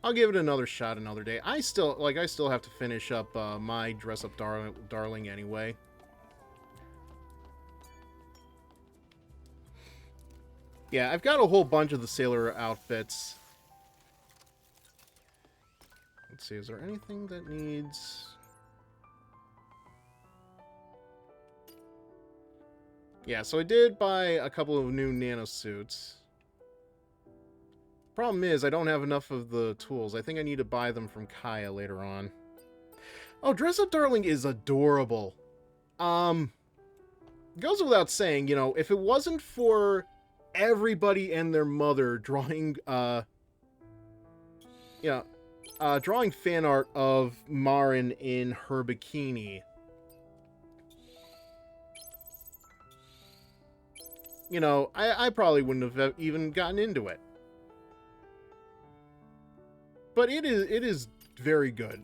Speaker 1: I'll give it another shot another day. I still have to finish up my Dress Up Darling anyway. Yeah, I've got a whole bunch of the sailor outfits. Let's see, is there anything that needs... Yeah, so I did buy a couple of new nano suits. Problem is, I don't have enough of the tools. I think I need to buy them from Kaya later on. Oh, Dress Up Darling is adorable. Goes without saying, you know, if it wasn't for everybody and their mother drawing, drawing fan art of Marin in her bikini, you know, I probably wouldn't have even gotten into it. But it is very good.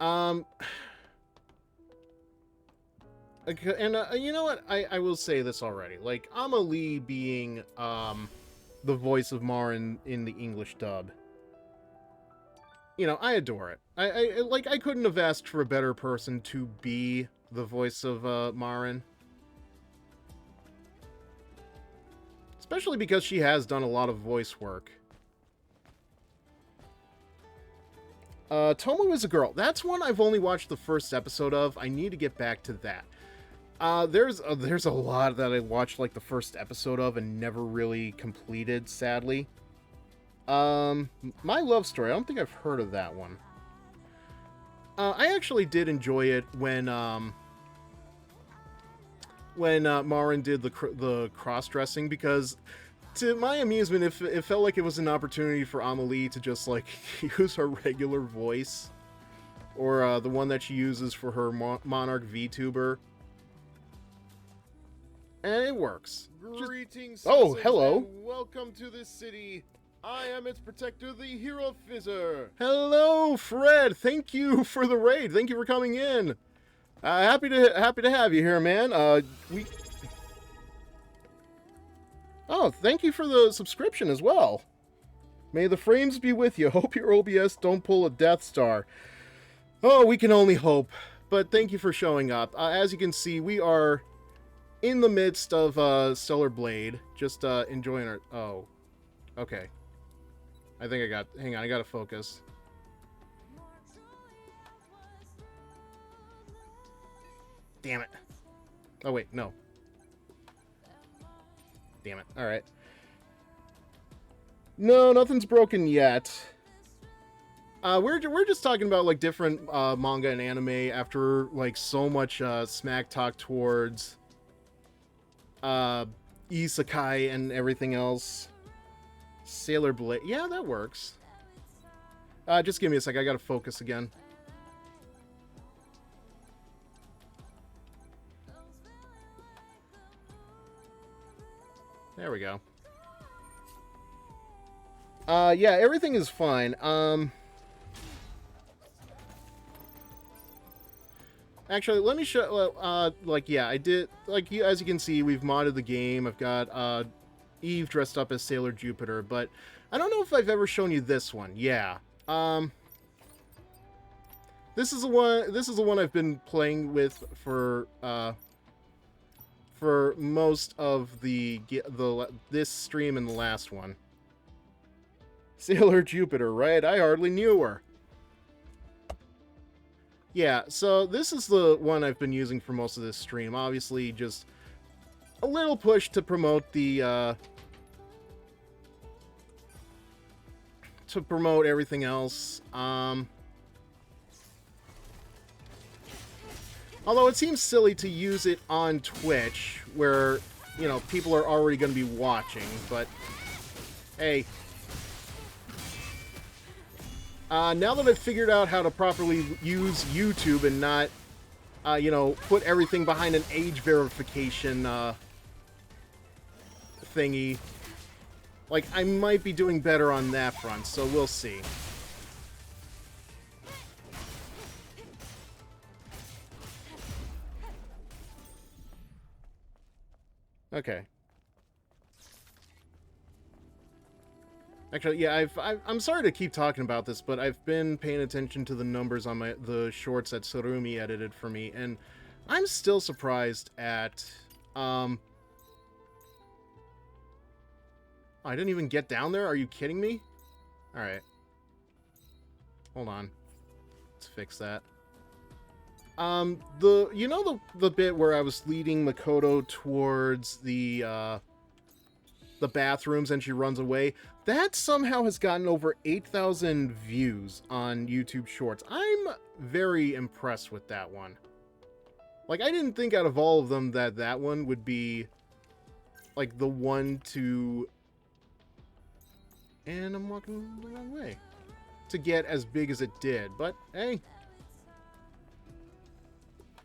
Speaker 1: And you know what? I will say this already. Like, Amelie being the voice of Marin in the English dub. You know, I adore it. I couldn't have asked for a better person to be the voice of Marin. Especially because she has done a lot of voice work. Tomo is a Girl. That's one I've only watched the first episode of. I need to get back to that. There's a lot that I watched like the first episode of and never really completed, sadly. My Love Story. I don't think I've heard of that one. I actually did enjoy it when Marin did the cross-dressing, because to my amusement, it felt like it was an opportunity for Amelie to just, like, use her regular voice. Or the one that she uses for her Monarch VTuber. And it works.
Speaker 3: Greetings,
Speaker 1: Oh,
Speaker 3: citizens,
Speaker 1: hello.
Speaker 3: and welcome to this city. I am its protector, the HeroFizzer.
Speaker 1: Hello, Fred. Thank you for the raid. Thank you for coming in. Happy to have you here, man. Oh, thank you for the subscription as well. May the frames be with you. Hope your OBS don't pull a Death Star. Oh, we can only hope. But thank you for showing up. As you can see, we are in the midst of Stellar Blade. Just enjoying our... Oh. Okay. I think I got... Hang on, I gotta focus. Damn it. Oh, wait, no. Damn it. Alright. No, nothing's broken yet. We're just talking about, like, different manga and anime after, like, so much smack talk towards isekai and everything else. Sailor Blade. Yeah, that works. Just give me a sec. I gotta focus again. There we go. Yeah, everything is fine. Actually, let me show, like, yeah, I did, like, as you can see, we've modded the game. I've got, Eve dressed up as Sailor Jupiter, but I don't know if I've ever shown you this one. Yeah. This is the one I've been playing with for most of this stream and the last one. Sailor Jupiter, right? I hardly knew her. Yeah, so this is the one I've been using for most of this stream. Obviously, just a little push to promote the to promote everything else. Although it seems silly to use it on Twitch, where, you know, people are already going to be watching, but hey. Now that I've figured out how to properly use YouTube and not, you know, put everything behind an age verification thingy, like, I might be doing better on that front, so we'll see. Okay. Actually, yeah, I'm sorry to keep talking about this, but I've been paying attention to the numbers on the shorts that Surumi edited for me, and I'm still surprised at, I didn't even get down there? Are you kidding me? Alright. Hold on. Let's fix that. You know the bit where I was leading Makoto towards the bathrooms and she runs away? That somehow has gotten over 8,000 views on YouTube Shorts. I'm very impressed with that one. Like, I didn't think out of all of them that that one would be, like, the one to... And I'm walking the wrong way. To get as big as it did. But, hey.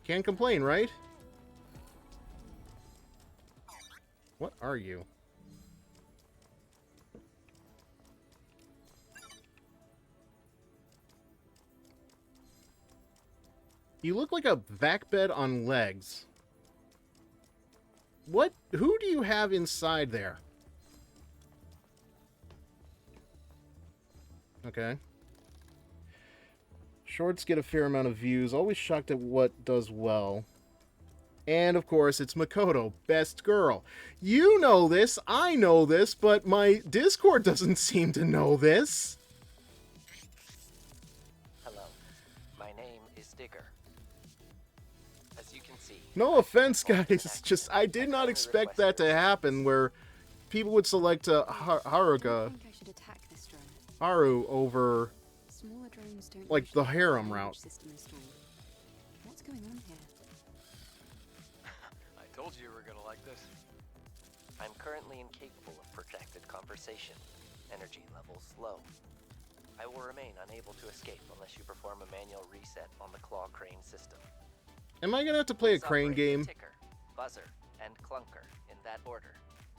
Speaker 1: Can't complain, right? What are you? You look like a vac bed on legs. What? Who do you have inside there? Okay. Shorts get a fair amount of views. Always shocked at what does well. And, of course, it's Makoto, best girl. You know this, I know this, but my Discord doesn't seem to know this.
Speaker 2: Hello. My name is Digger. As you can see...
Speaker 1: No offense, guys. Just, I did not expect that to happen, where people would select Haruka, Haru, over, like, the harem route.
Speaker 4: What's going on here?
Speaker 2: I told you were gonna like this. I'm currently incapable of projected conversation. Energy levels low. I will remain unable to escape unless you perform a manual reset on the claw crane system.
Speaker 1: Am I gonna have to play a
Speaker 2: Please
Speaker 1: crane
Speaker 2: operate
Speaker 1: game?
Speaker 2: the Ticker, buzzer, and clunker in that order.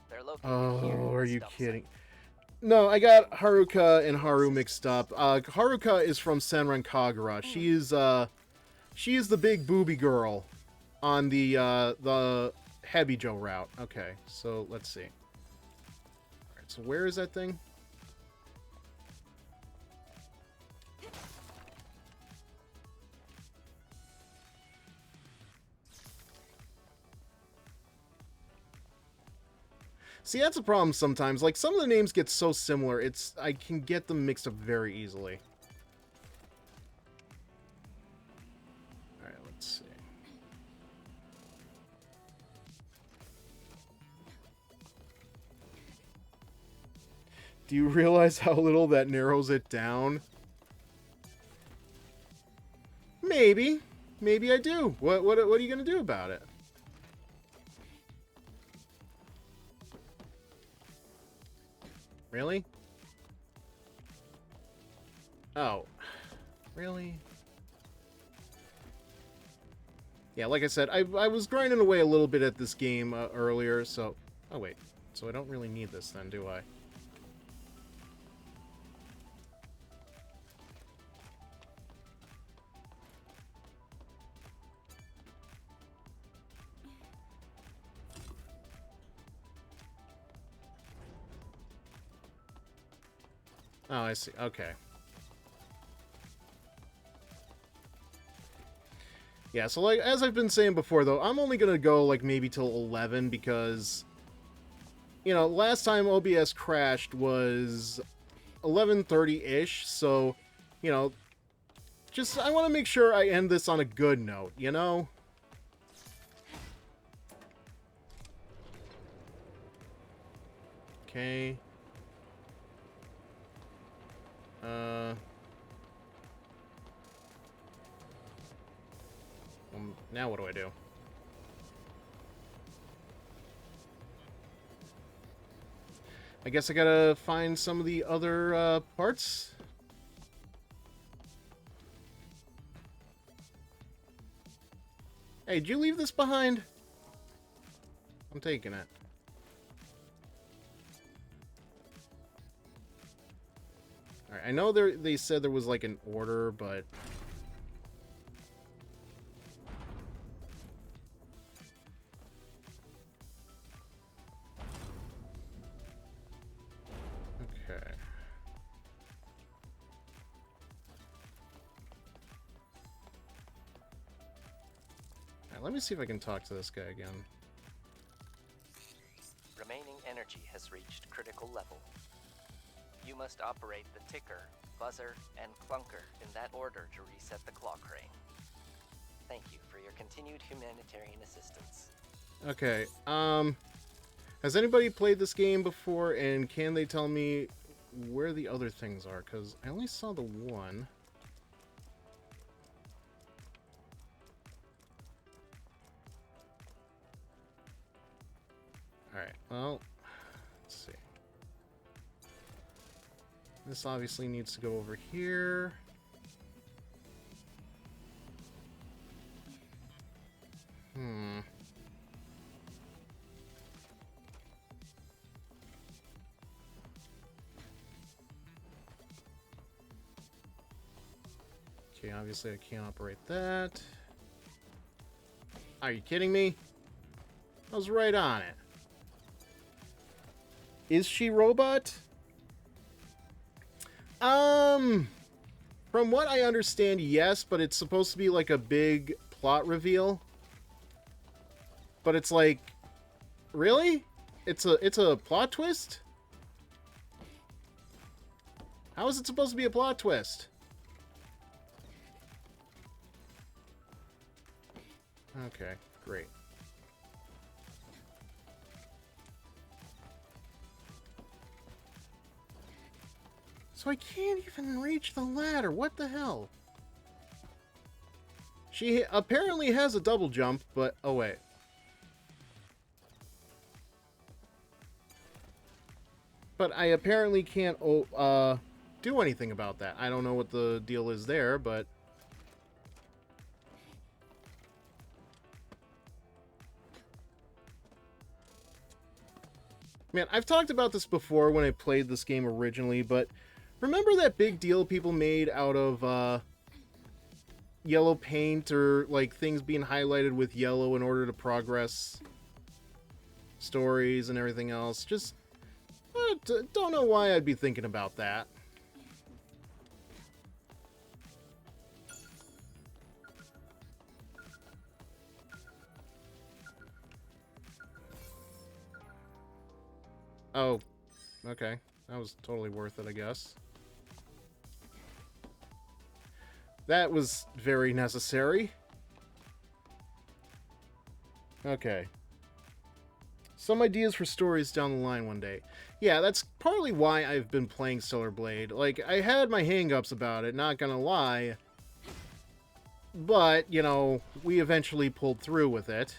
Speaker 2: They're located here.
Speaker 1: Oh,
Speaker 2: in
Speaker 1: are
Speaker 2: this
Speaker 1: you
Speaker 2: dump site.
Speaker 1: kidding? No, I got Haruka and Haru mixed up. Haruka is from Senran Kagura. She is the big booby girl on the Hebijo route. Okay, so let's see. Alright, so where is that thing? See, that's a problem sometimes. Like, some of the names get so similar, I can get them mixed up very easily. Alright, let's see. Do you realize how little that narrows it down? Maybe. Maybe I do. What are you gonna do about it? Really? Oh. Really? Yeah, like I said, I was grinding away a little bit at this game earlier, so... Oh, wait. So I don't really need this then, do I? Oh, I see. Okay. Yeah, so like, as I've been saying before, though, I'm only gonna go, like, maybe till 11, because, you know, last time OBS crashed was 11:30-ish, so, you know, just, I want to make sure I end this on a good note, you know? Okay. Now what do I do? I guess I gotta find some of the other parts. Hey, did you leave this behind? I'm taking it. Alright, I know they said there was like an order, but... Okay. Alright, let me see if I can talk to this guy again.
Speaker 2: Remaining energy has reached critical level. You must operate the ticker, buzzer, and clunker in that order to reset the clock ring. Thank you for your continued humanitarian assistance.
Speaker 1: Okay, has anybody played this game before, and can they tell me where the other things are? Because I only saw the one. Alright, well, let's see. This obviously needs to go over here. Okay, obviously I can't operate that. Are you kidding me? I was right on it. Is she robot? From what I understand, yes, but it's supposed to be like a big plot reveal. But it's like, really? It's a plot twist? How is it supposed to be a plot twist? Okay, great. So I can't even reach the ladder. What the hell? She apparently has a double jump, but... Oh, wait. But I apparently can't do anything about that. I don't know what the deal is there, but... Man, I've talked about this before when I played this game originally, but... Remember that big deal people made out of yellow paint, or like things being highlighted with yellow in order to progress stories and everything else? Just don't know why I'd be thinking about that. Oh, okay. That was totally worth it, I guess. That was very necessary. Okay. Some ideas for stories down the line one day. Yeah, that's partly why I've been playing Stellar Blade. Like, I had my hang-ups about it, not gonna lie. But, you know, we eventually pulled through with it.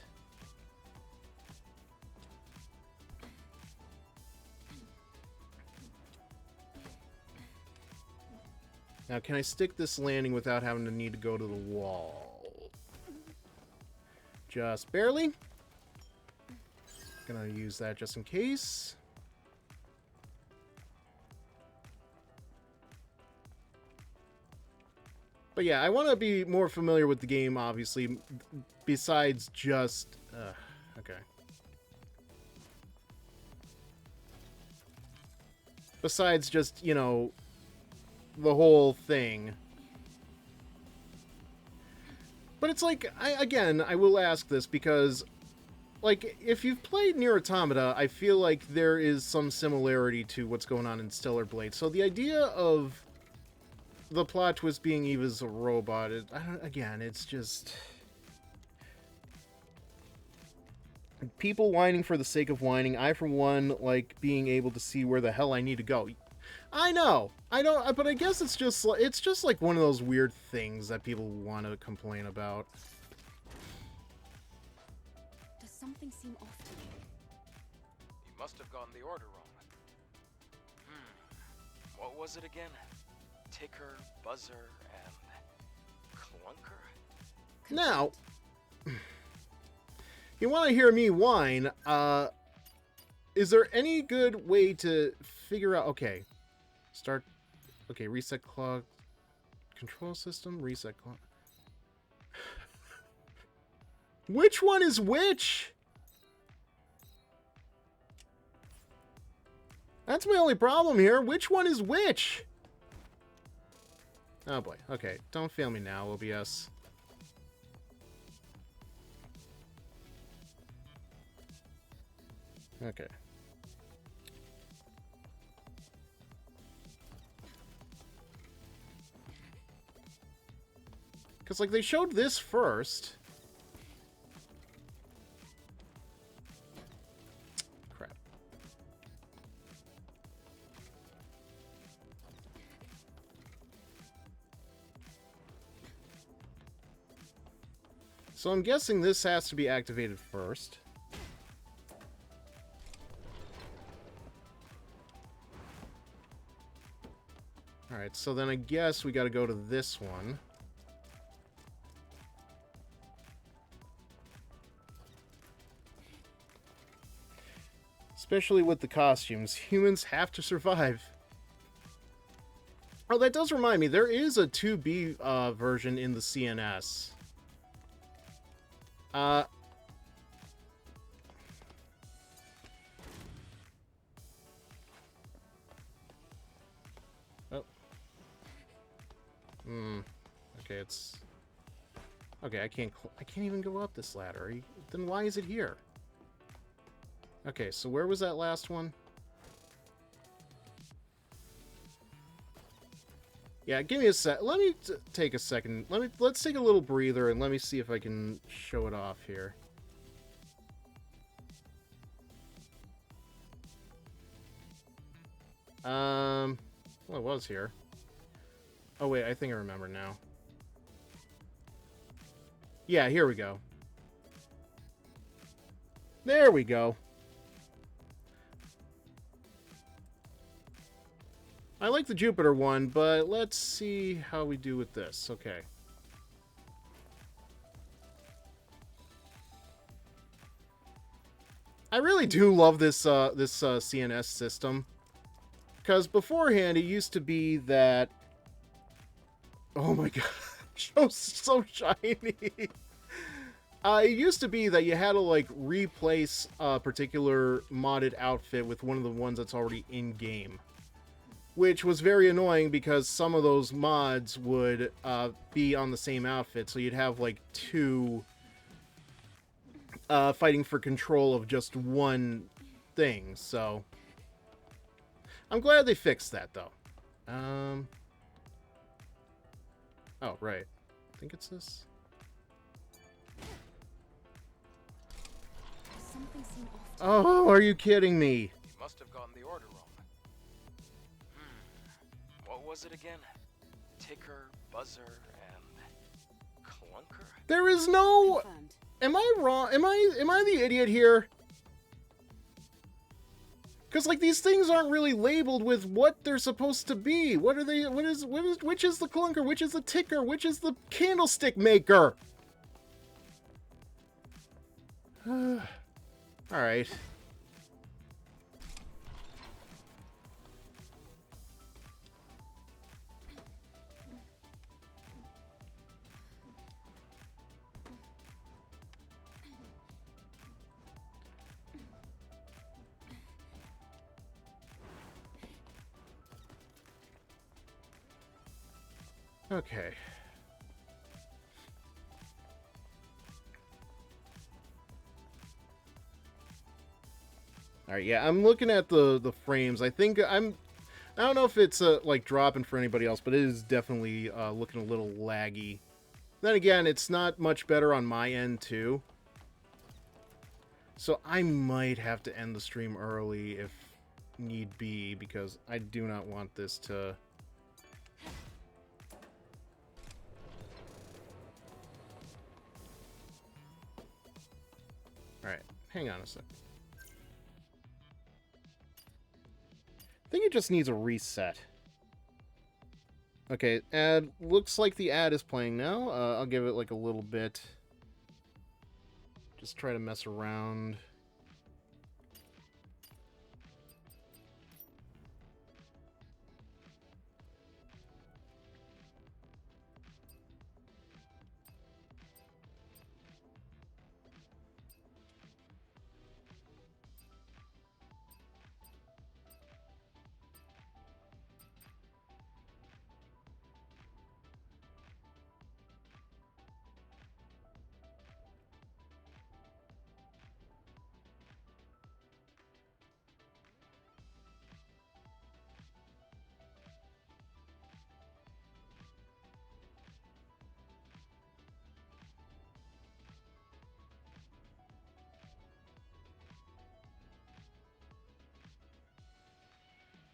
Speaker 1: Now, can I stick this landing without having to need to go to the wall? Just barely. Gonna use that just in case. But yeah, I want to be more familiar with the game, obviously, besides just... okay. Besides just, you know, the whole thing. But it's like, I will ask this because, like, if you've played Nier Automata, I feel like there is some similarity to what's going on in Stellar Blade. So the idea of the plot twist being Eva's a robot, again, it's just... people whining for the sake of whining. I, for one, like being able to see where the hell I need to go. I know, I don't, but I guess it's just like one of those weird things that people want to complain about.
Speaker 4: Does something seem off to you?
Speaker 5: You must have gotten the order wrong. What was it again? Ticker, buzzer, and clunker?
Speaker 1: Now, you want to hear me whine? Is there any good way to figure out? Okay, start. Okay, reset clock. Control system. Reset clock. Which one is which? That's my only problem here. Which one is which? Oh boy. Okay, don't fail me now, OBS. Okay. Because, like, they showed this first. Crap. So I'm guessing this has to be activated first. Alright, so then I guess we gotta go to this one. Especially with the costumes. Humans have to survive. Oh, that does remind me. There is a 2B version in the CNS. Oh. Okay, it's... Okay, I can't even go up this ladder. Then why is it here? Okay, so where was that last one? Yeah, give me a sec. Let me take a second. Let's take a little breather and let me see if I can show it off here. Well, it was here. Oh wait, I think I remember now. Yeah, here we go. There we go. I like the Jupiter one, but let's see how we do with this. Okay. I really do love this CNS system, because beforehand it used to be that. Oh my god, so shiny. It used to be that you had to like replace a particular modded outfit with one of the ones that's already in game. Which was very annoying because some of those mods would be on the same outfit, so you'd have like two fighting for control of just one thing. So I'm glad they fixed that, though. Oh, right. I think it's this.
Speaker 4: Does something seem off to
Speaker 1: Oh, are you kidding me?
Speaker 5: You must have gotten the order wrong. What was it again? Ticker, buzzer, and clunker?
Speaker 1: There is no...
Speaker 4: confirmed?
Speaker 1: Am I wrong? Am I the idiot here? Because, like, these things aren't really labeled with what they're supposed to be. What are they... Which is the clunker? Which is the ticker? Which is the candlestick maker? Alright. Okay. Alright, yeah, I'm looking at the frames. I think I don't know if it's like dropping for anybody else, but it is definitely looking a little laggy. Then again, it's not much better on my end too. So I might have to end the stream early if need be, because I do not want this to... Alright, hang on a sec. I think it just needs a reset. Okay, ad looks like the ad is playing now. I'll give it like a little bit. Just try to mess around.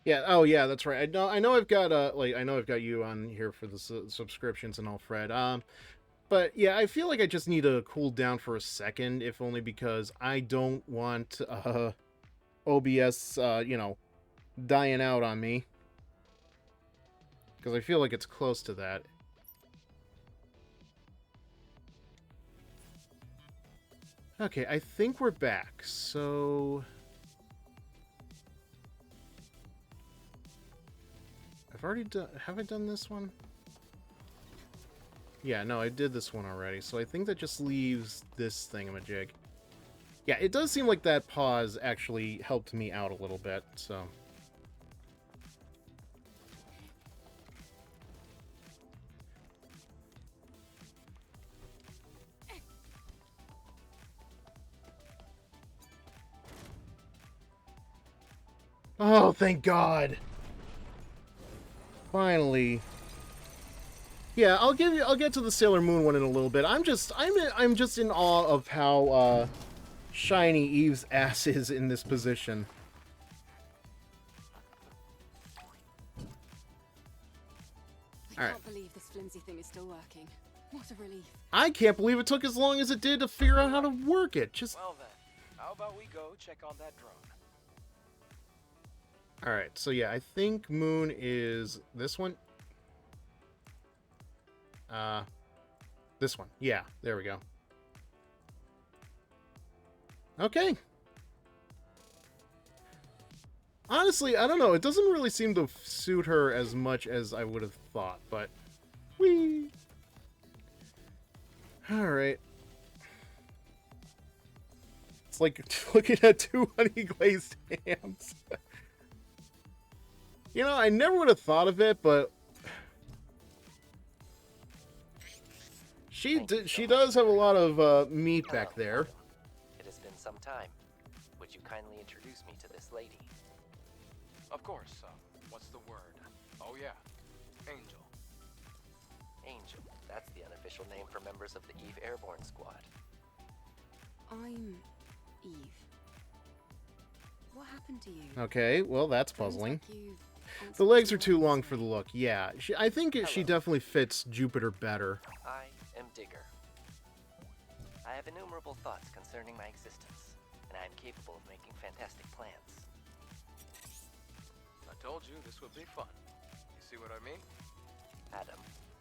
Speaker 1: Yeah. Oh, yeah. That's right. I know. I know. I've got I know I've got you on here for the subscriptions and all, Fred. But yeah, I feel like I just need to cool down for a second, if only because I don't want OBS, dying out on me, because I feel like it's close to that. Okay, I think we're back. So I've already done... Have I done this one? Yeah, no, I did this one already. So I think that just leaves this thingamajig. Yeah, it does seem like that pause actually helped me out a little bit, so... Oh, thank God! Finally. Yeah, I'll get to the Sailor Moon one in a little bit. I'm just in awe of how shiny Eve's ass is in this position.
Speaker 4: I can't believe this flimsy thing is still working. What a relief.
Speaker 1: I can't believe it took as long as it did to figure out how to work it. Just...
Speaker 5: Well then, how about we go check on that drone?
Speaker 1: Alright, so yeah, I think Moon is this one. This one. Yeah, there we go. Okay. Honestly, I don't know. It doesn't really seem to suit her as much as I would have thought, but... Whee! Alright. It's like looking at two honey glazed hams. You know, I never would have thought of it, but... She does have a lot of meat back there.
Speaker 2: It has been some time. Would you kindly introduce me to this lady?
Speaker 5: Of course. What's the word? Oh yeah, Angel.
Speaker 2: Angel. That's the unofficial name for members of the Eve Airborne Squad.
Speaker 4: I'm Eve. What happened to you?
Speaker 1: Okay, well, that's
Speaker 4: Sounds
Speaker 1: puzzling.
Speaker 4: like you answered
Speaker 1: The legs
Speaker 4: to
Speaker 1: are too
Speaker 4: my
Speaker 1: long
Speaker 4: voice.
Speaker 1: for the look. Yeah, I think she
Speaker 2: Hello.
Speaker 1: definitely fits Jupiter better.
Speaker 2: I am Digger. I have innumerable thoughts concerning my existence, and I am capable of making fantastic plans.
Speaker 5: I told you this would be fun. You see what I mean?
Speaker 2: Adam,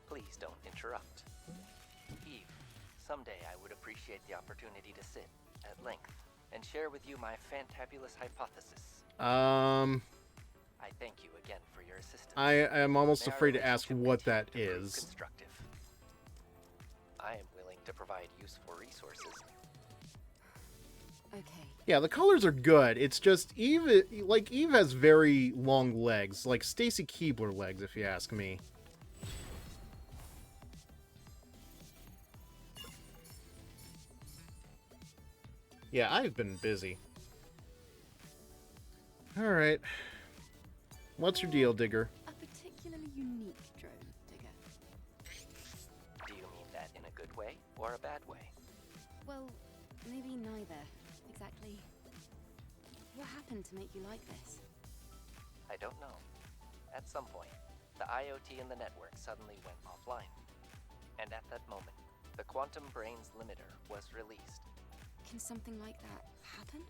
Speaker 2: please don't interrupt. Eve, someday I would appreciate the opportunity to sit, at length, and share with you my fantabulous hypothesis. I thank you again for your assistance.
Speaker 1: I am almost
Speaker 2: May our
Speaker 1: afraid to ask
Speaker 2: relationship
Speaker 1: what
Speaker 2: continue
Speaker 1: that
Speaker 2: to prove
Speaker 1: is.
Speaker 2: constructive. I am willing to provide useful resources.
Speaker 4: Okay.
Speaker 1: Yeah, the colors are good. It's just Eve has very long legs, like Stacy Keebler legs, if you ask me. Yeah, I've been busy. Alright. What's your deal, Digger?
Speaker 4: A particularly unique drone, Digger.
Speaker 2: Do you mean that in a good way or a bad way?
Speaker 4: Well, maybe neither. Exactly. What happened to make you like this?
Speaker 2: At some point, the IoT in the network suddenly went offline. And at that moment, the Quantum Brains limiter was released.
Speaker 4: Can something like that happen?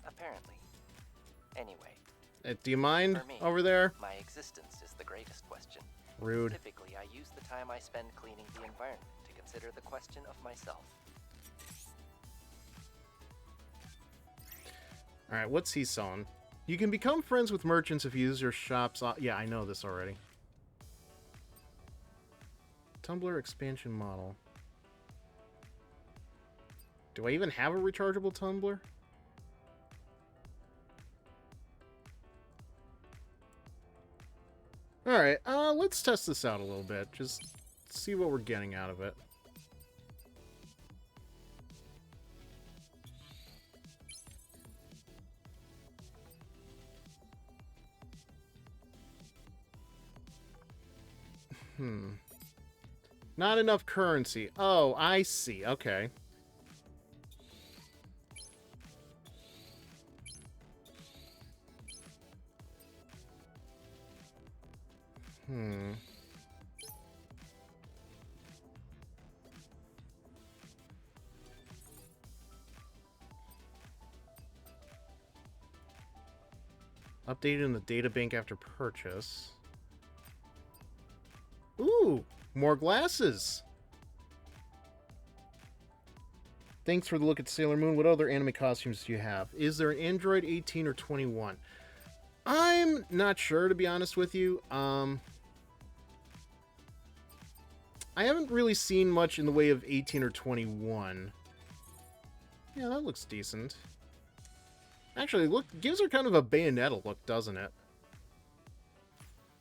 Speaker 2: Apparently. Anyway,
Speaker 1: Do you mind
Speaker 2: for me,
Speaker 1: over there?
Speaker 2: my existence is the greatest question.
Speaker 1: Rude.
Speaker 2: Typically, I use the time I spend cleaning the environment to consider the question of myself.
Speaker 1: Alright, what's he selling? You can become friends with merchants if you use your shops. Yeah, I know this already. Tumblr expansion model. Do I even have a rechargeable tumbler? Alright, let's test this out a little bit. Just see what we're getting out of it. Not enough currency. Oh, I see. Okay. Updated in the databank after purchase. Ooh, more glasses. Thanks for the look at Sailor Moon. What other anime costumes do you have? Is there an Android 18 or 21? I'm not sure, to be honest with you. I haven't really seen much in the way of 18 or 21. Yeah, that looks decent. Actually, look, gives her kind of a Bayonetta look, doesn't it?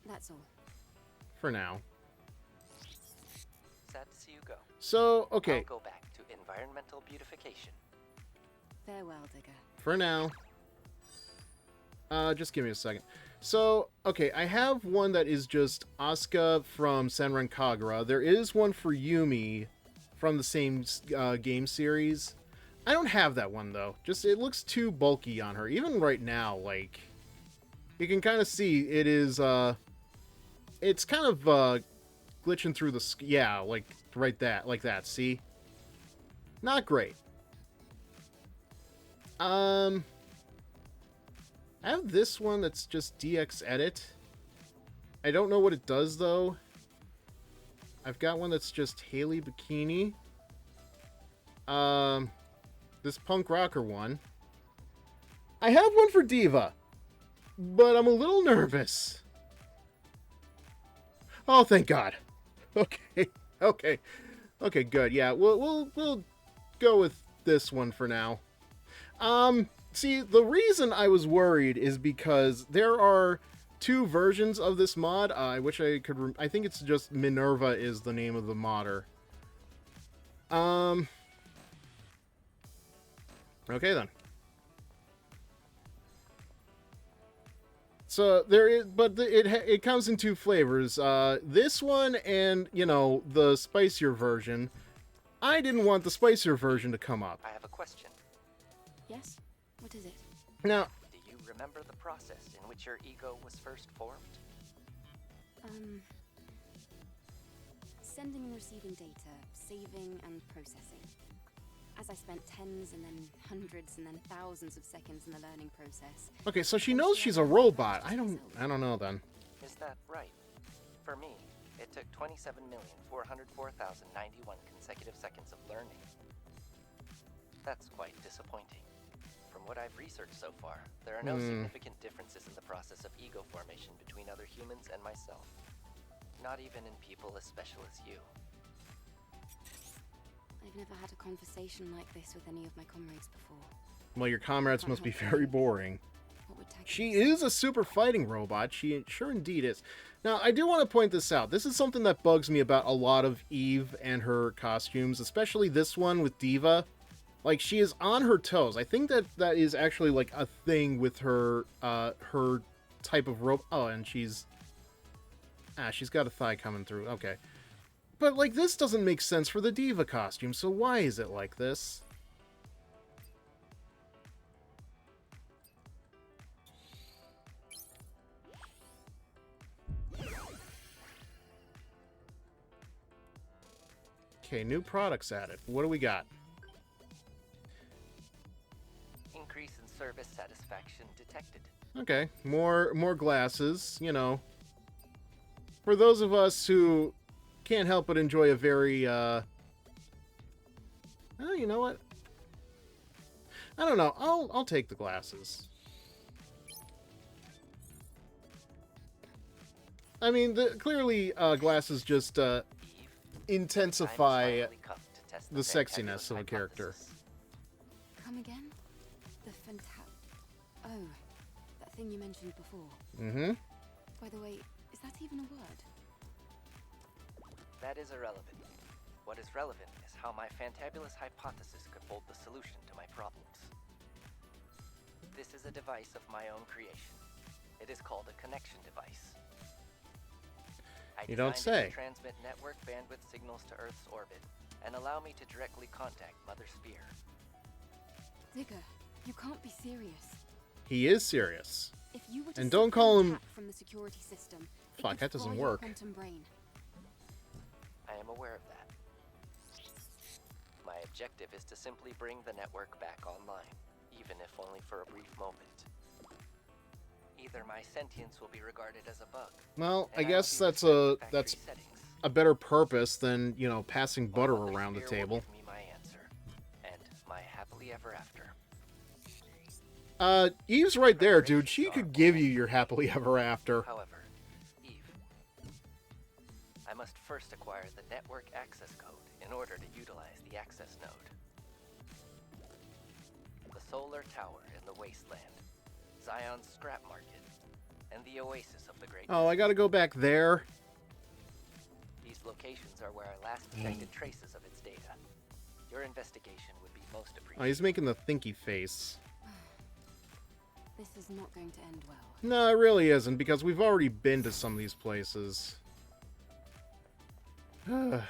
Speaker 4: That's all.
Speaker 1: For now.
Speaker 2: Sad to see you go.
Speaker 1: So, okay.
Speaker 2: I'll go back to environmental beautification.
Speaker 4: Farewell, Digger.
Speaker 1: For now. Just give me a second. So, okay, I have one that is just Asuka from Senran Kagura. There is one for Yumi from the same game series. I don't have that one, though. Just, it looks too bulky on her. Even right now, like, you can kind of see it is, it's kind of, glitching through the, yeah, like, right like that, see? Not great. I have this one that's just DX Edit. I don't know what it does, though. I've got one that's just Haley Bikini. This punk rocker one. I have one for Diva, but I'm a little nervous. Oh, thank God. Okay, okay, good. Yeah, we'll go with this one for now. See, the reason I was worried is because there are two versions of this mod. I wish I could. I think it's just Minerva is the name of the modder. Okay then. So there is, but it comes in two flavors. This one and, you know, the spicier version. I didn't want the spicier version to come up.
Speaker 2: I have a question.
Speaker 4: Yes? What is it?
Speaker 1: Now,
Speaker 2: Do you remember the process in which your ego was first formed?
Speaker 4: Sending and receiving data, saving and processing. As I spent tens and then hundreds and then thousands of seconds in the learning process.
Speaker 1: okay, so she knows she's a robot. I don't know then.
Speaker 2: Is that right? For me, it took 27,404,091 consecutive seconds of learning. That's quite disappointing. From what I've researched so far, there are no significant differences in the process of ego formation between other humans and myself. Not even in people as special as you.
Speaker 4: I've never had a conversation like this with any of my comrades before.
Speaker 1: Well, your comrades must be very boring.
Speaker 4: What would Tag
Speaker 1: She
Speaker 4: say?
Speaker 1: is a super fighting robot. She sure indeed is. Now, I do want to point this out. This is something that bugs me about a lot of Eve and her costumes, especially this one with Diva. Like, she is on her toes. I think that is actually, like, a thing with her, her type of robot. Oh, and she's got a thigh coming through. Okay. But, like, this doesn't make sense for the Diva costume, so why is it like this? Okay, new products added. What do we got?
Speaker 2: Increase in service satisfaction detected.
Speaker 1: Okay, more glasses, you know. For those of us who can't help but enjoy a very, oh, you know what? I don't know. I'll take the glasses. I mean, clearly, glasses just,
Speaker 2: Eve,
Speaker 1: intensify
Speaker 2: time is finally come to test
Speaker 1: the sexiness
Speaker 2: fantabulous
Speaker 1: of a character.
Speaker 2: hypothesis.
Speaker 4: Come again? The Oh, that thing you mentioned before.
Speaker 1: Mm-hmm.
Speaker 4: By the way, is that even a word?
Speaker 2: That is irrelevant. What is relevant is how my fantabulous hypothesis could hold the solution to my problems. This is a device of my own creation. It is called a connection device. I
Speaker 1: You don't
Speaker 2: designed it
Speaker 1: say.
Speaker 2: to transmit network bandwidth signals to Earth's orbit and allow me to directly contact Mother Sphere.
Speaker 4: Digger, you can't be serious.
Speaker 1: He is serious.
Speaker 4: If you were to
Speaker 1: And don't
Speaker 4: separate
Speaker 1: call
Speaker 4: an
Speaker 1: him-
Speaker 4: attack from the security system, it
Speaker 1: Fuck,
Speaker 4: could
Speaker 1: that doesn't
Speaker 4: fry your
Speaker 1: work.
Speaker 4: quantum brain.
Speaker 2: I am aware of that. My objective is to simply bring the network back online, even if only for a brief moment. Either my sentience will be regarded as a bug.
Speaker 1: Well, I
Speaker 2: and
Speaker 1: guess
Speaker 2: I'll be with
Speaker 1: that's
Speaker 2: satisfactory settings,
Speaker 1: a better purpose than, you know, passing
Speaker 2: or
Speaker 1: butter
Speaker 2: Mother
Speaker 1: around the
Speaker 2: Sphere will
Speaker 1: table.
Speaker 2: give me my answer, and my happily ever after.
Speaker 1: Eve's right there, dude. She could give you your happily ever after.
Speaker 2: However, Eve, I must first acquire the network access code in order to utilize the access node. The solar tower in the wasteland, Zion's scrap market, and the oasis of the Great
Speaker 1: Oh, I gotta go back there.
Speaker 2: These locations are where I last detected traces of its data. Your investigation would be most
Speaker 1: Oh,
Speaker 2: appreciated.
Speaker 1: he's making the thinky face.
Speaker 4: This is not going to end well.
Speaker 1: No, it really isn't, because we've already been to some of these places. You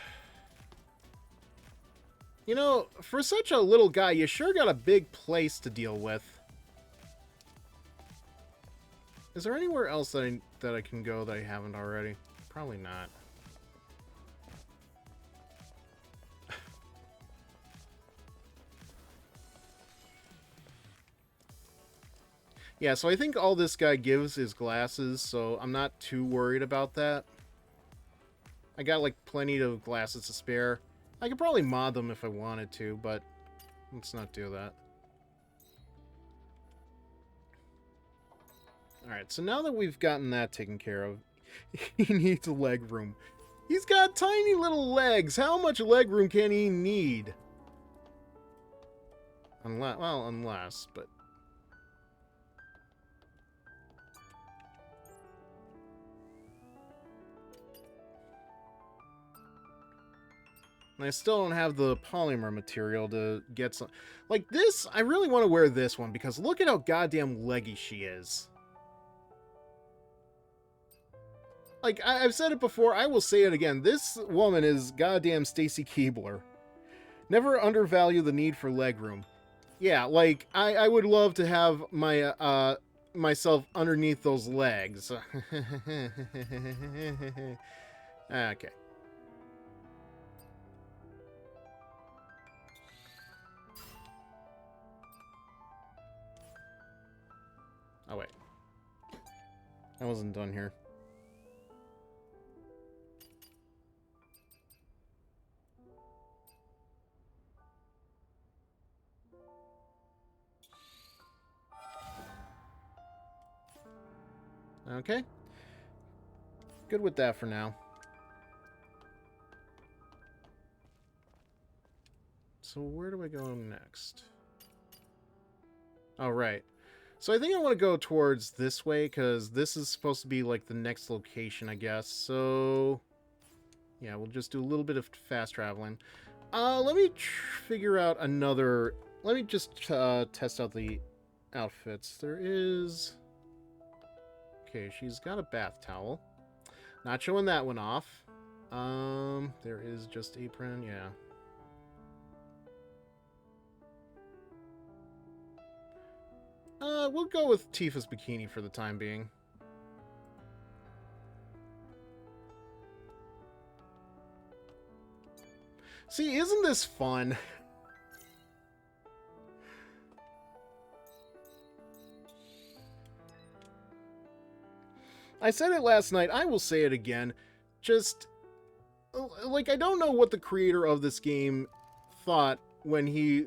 Speaker 1: know, for such a little guy, you sure got a big place to deal with. Is there anywhere else that I can go that I haven't already? Probably not. Yeah, so I think all this guy gives is glasses, so I'm not too worried about that. I got, like, plenty of glasses to spare. I could probably mod them if I wanted to, but let's not do that. Alright, so now that we've gotten that taken care of, he needs a leg room. He's got tiny little legs. How much leg room can he need? Unless, but... And I still don't have the polymer material to get some... Like, this, I really want to wear this one, because look at how goddamn leggy she is. Like, I've said it before, I will say it again. This woman is goddamn Stacy Keebler. Never undervalue the need for legroom. Yeah, like, I would love to have my, myself underneath those legs. Okay. Oh, wait. I wasn't done here. Okay. Good with that for now. So where do I go next? Oh, right. So I think I want to go towards this way, because this is supposed to be, like, the next location, I guess. So, yeah, we'll just do a little bit of fast traveling. Let me figure out another... Let me just test out the outfits. There is... Okay, she's got a bath towel. Not showing that one off. There is just apron, yeah. We'll go with Tifa's bikini for the time being. See, isn't this fun? I said it last night, I will say it again. Just, like, I don't know what the creator of this game thought when he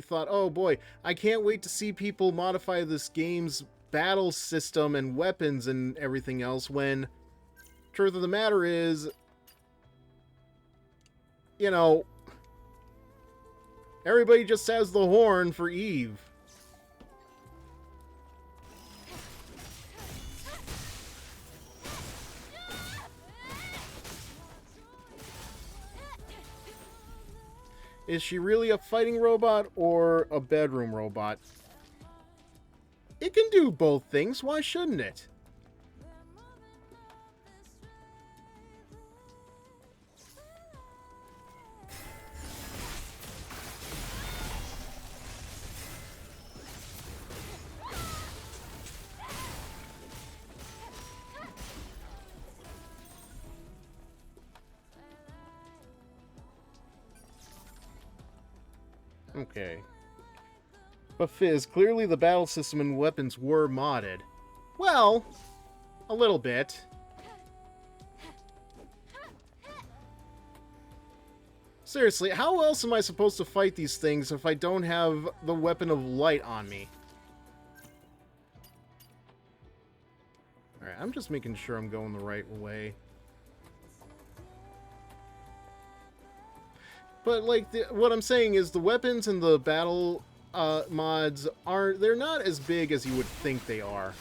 Speaker 1: thought, oh boy, I can't wait to see people modify this game's battle system and weapons and everything else, when truth of the matter is, you know, everybody just has the horn for Eve. Is she really a fighting robot or a bedroom robot? It can do both things, why shouldn't it? Okay. But Fizz, clearly the battle system and weapons were modded. Well, a little bit. Seriously, how else am I supposed to fight these things if I don't have the weapon of light on me? Alright, I'm just making sure I'm going the right way. But, like, what I'm saying is the weapons and the battle mods they're not as big as you would think they are.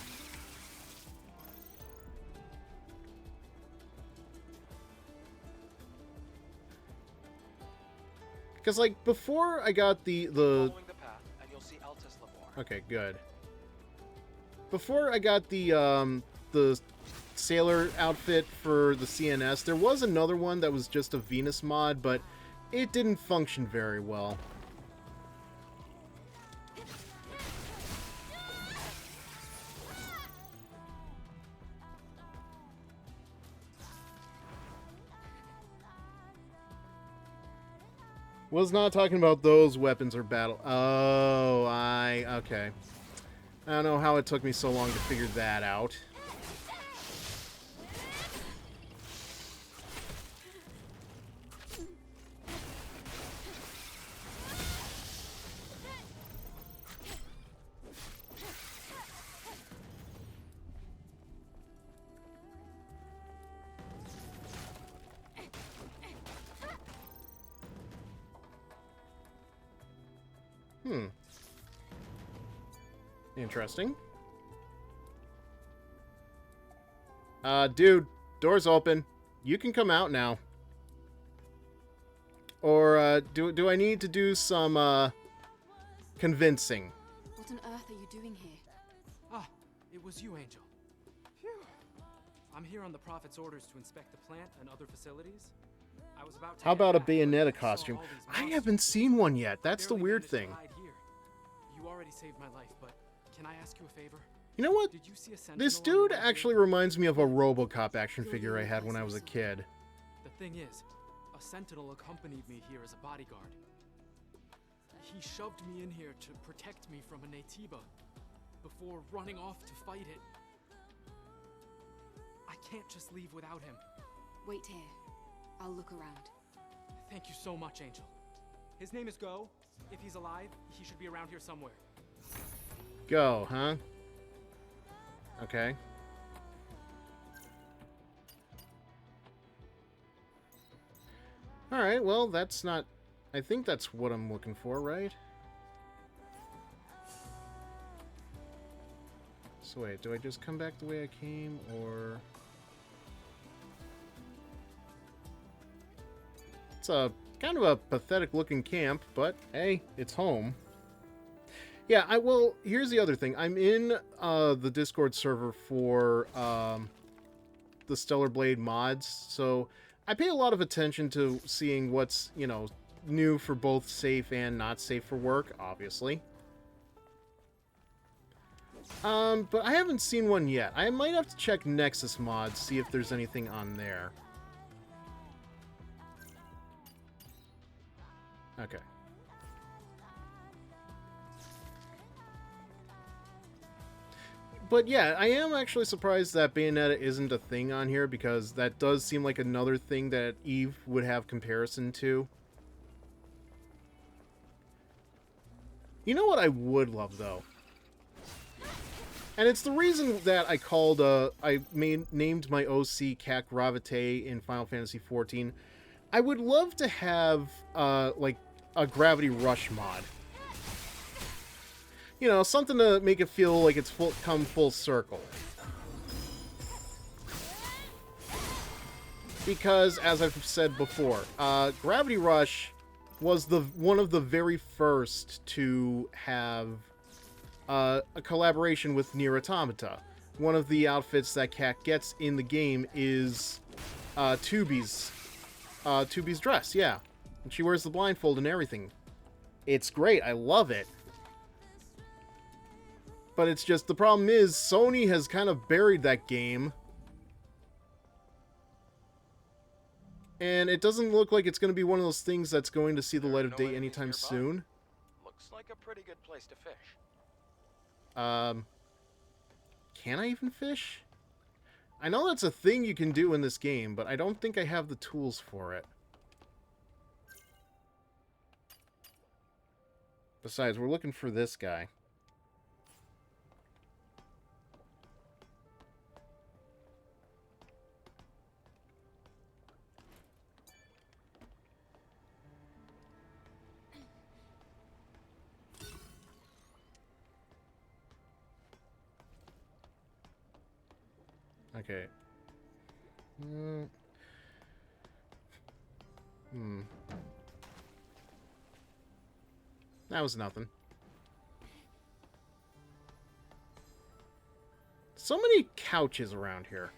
Speaker 1: Because, like, before I got the
Speaker 5: Following the path, and you'll see Altus Labor.
Speaker 1: Okay, good. Before I got the sailor outfit for the CNS, there was another one that was just a Venus mod, but it didn't function very well. Was not talking about those weapons or battle. Oh, okay. I don't know how it took me so long to figure that out. Interesting. Dude, door's open. You can come out now. Or, do I need to do some, convincing?
Speaker 4: What on earth are you doing here?
Speaker 6: Ah, it was you, Angel. Phew. I'm here on the Prophet's orders to inspect the plant and other facilities. I was about to
Speaker 1: How
Speaker 6: head
Speaker 1: about a
Speaker 6: back, but
Speaker 1: Bayonetta
Speaker 6: I saw
Speaker 1: costume?
Speaker 6: all these
Speaker 1: I
Speaker 6: monsters.
Speaker 1: haven't seen one yet. That's the
Speaker 6: Barely
Speaker 1: weird
Speaker 6: managed to
Speaker 1: thing.
Speaker 6: hide here. You already saved my life, but can I ask you a favor?
Speaker 1: You know what?
Speaker 6: Did you see a
Speaker 1: This
Speaker 6: sentinel on
Speaker 1: dude
Speaker 6: the way
Speaker 1: actually
Speaker 6: here?
Speaker 1: reminds me of a RoboCop action figure I had when I was a kid.
Speaker 6: The thing is, a sentinel accompanied me here as a bodyguard. He shoved me in here to protect me from a Natiba before running off to fight it. I can't just leave without him.
Speaker 4: Wait here. I'll look around.
Speaker 6: Thank you so much, Angel. His name is Go. If he's alive, he should be around here somewhere.
Speaker 1: Go, huh? Okay. Alright, well, that's not... I think that's what I'm looking for, right? So wait, do I just come back the way I came, or... It's a kind of a pathetic-looking camp, but hey, it's home. Yeah, well, here's the other thing. I'm in the Discord server for the Stellar Blade mods, so I pay a lot of attention to seeing what's, you know, new for both safe and not safe for work, obviously. But I haven't seen one yet. I might have to check Nexus mods, see if there's anything on there. Okay. But yeah, I am actually surprised that Bayonetta isn't a thing on here, because that does seem like another thing that Eve would have comparison to. You know what I would love, though? And it's the reason that I called, named my OC Cat Gravite in Final Fantasy XIV. I would love to have, like, a Gravity Rush mod. You know, something to make it feel like it's come full circle. Because, as I've said before, Gravity Rush was one of the very first to have a collaboration with Nier Automata. One of the outfits that Cat gets in the game is Tubi's dress, yeah. And she wears the blindfold and everything. It's great, I love it. But it's just, the problem is, Sony has kind of buried that game. And it doesn't look like it's going to be one of those things that's going to see the light of day anytime soon.
Speaker 5: Looks like a pretty good place to fish.
Speaker 1: Can I even fish? I know that's a thing you can do in this game, but I don't think I have the tools for it. Besides, we're looking for this guy. Okay. That was nothing. So many couches around here.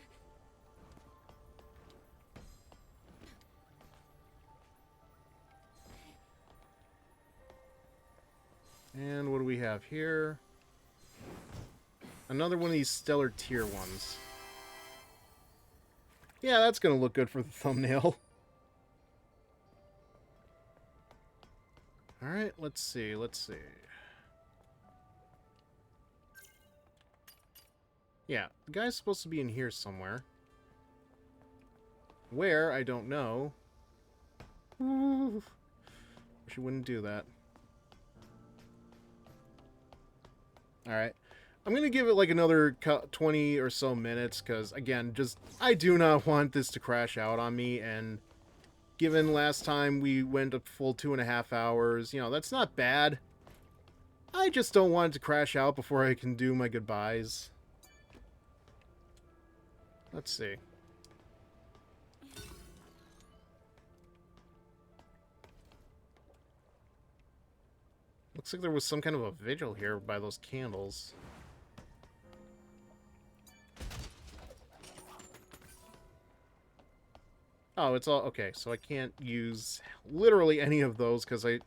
Speaker 1: And what do we have here? Another one of these stellar tier ones. Yeah, that's gonna look good for the thumbnail. Alright, let's see. Yeah, the guy's supposed to be in here somewhere. Where, I don't know. Wish you wouldn't do that. Alright. I'm going to give it like another 20 or so minutes, because, again, I do not want this to crash out on me, and given last time we went a full 2.5 hours, you know, that's not bad. I just don't want it to crash out before I can do my goodbyes. Let's see. Looks like there was some kind of a vigil here by those candles. Oh, it's all... Okay, so I can't use literally any of those because I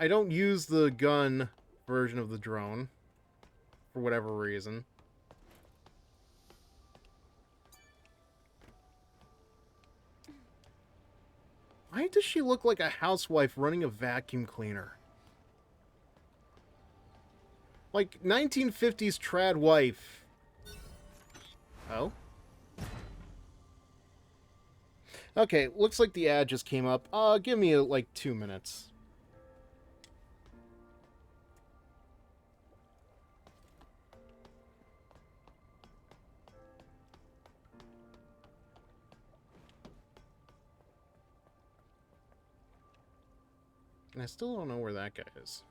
Speaker 1: don't use the gun version of the drone for whatever reason. Why does she look like a housewife running a vacuum cleaner? Like 1950s trad wife. Oh? Okay, looks like the ad just came up. Give me like 2 minutes. And I still don't know where that guy is.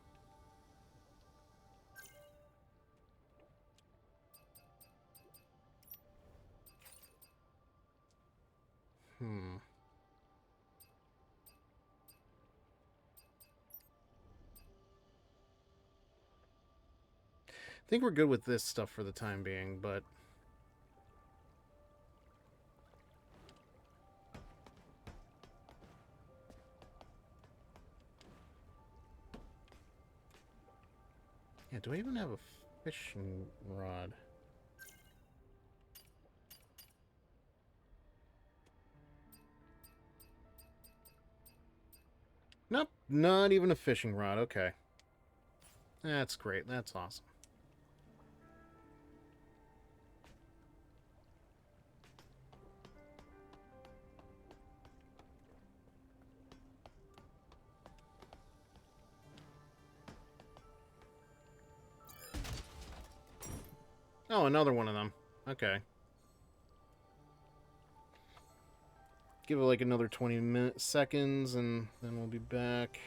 Speaker 1: I think we're good with this stuff for the time being, but... Yeah, do I even have a fishing rod? Nope, not even a fishing rod. Okay. That's great. That's awesome. Oh, another one of them. Okay. Give it like another 20 seconds, and then we'll be back.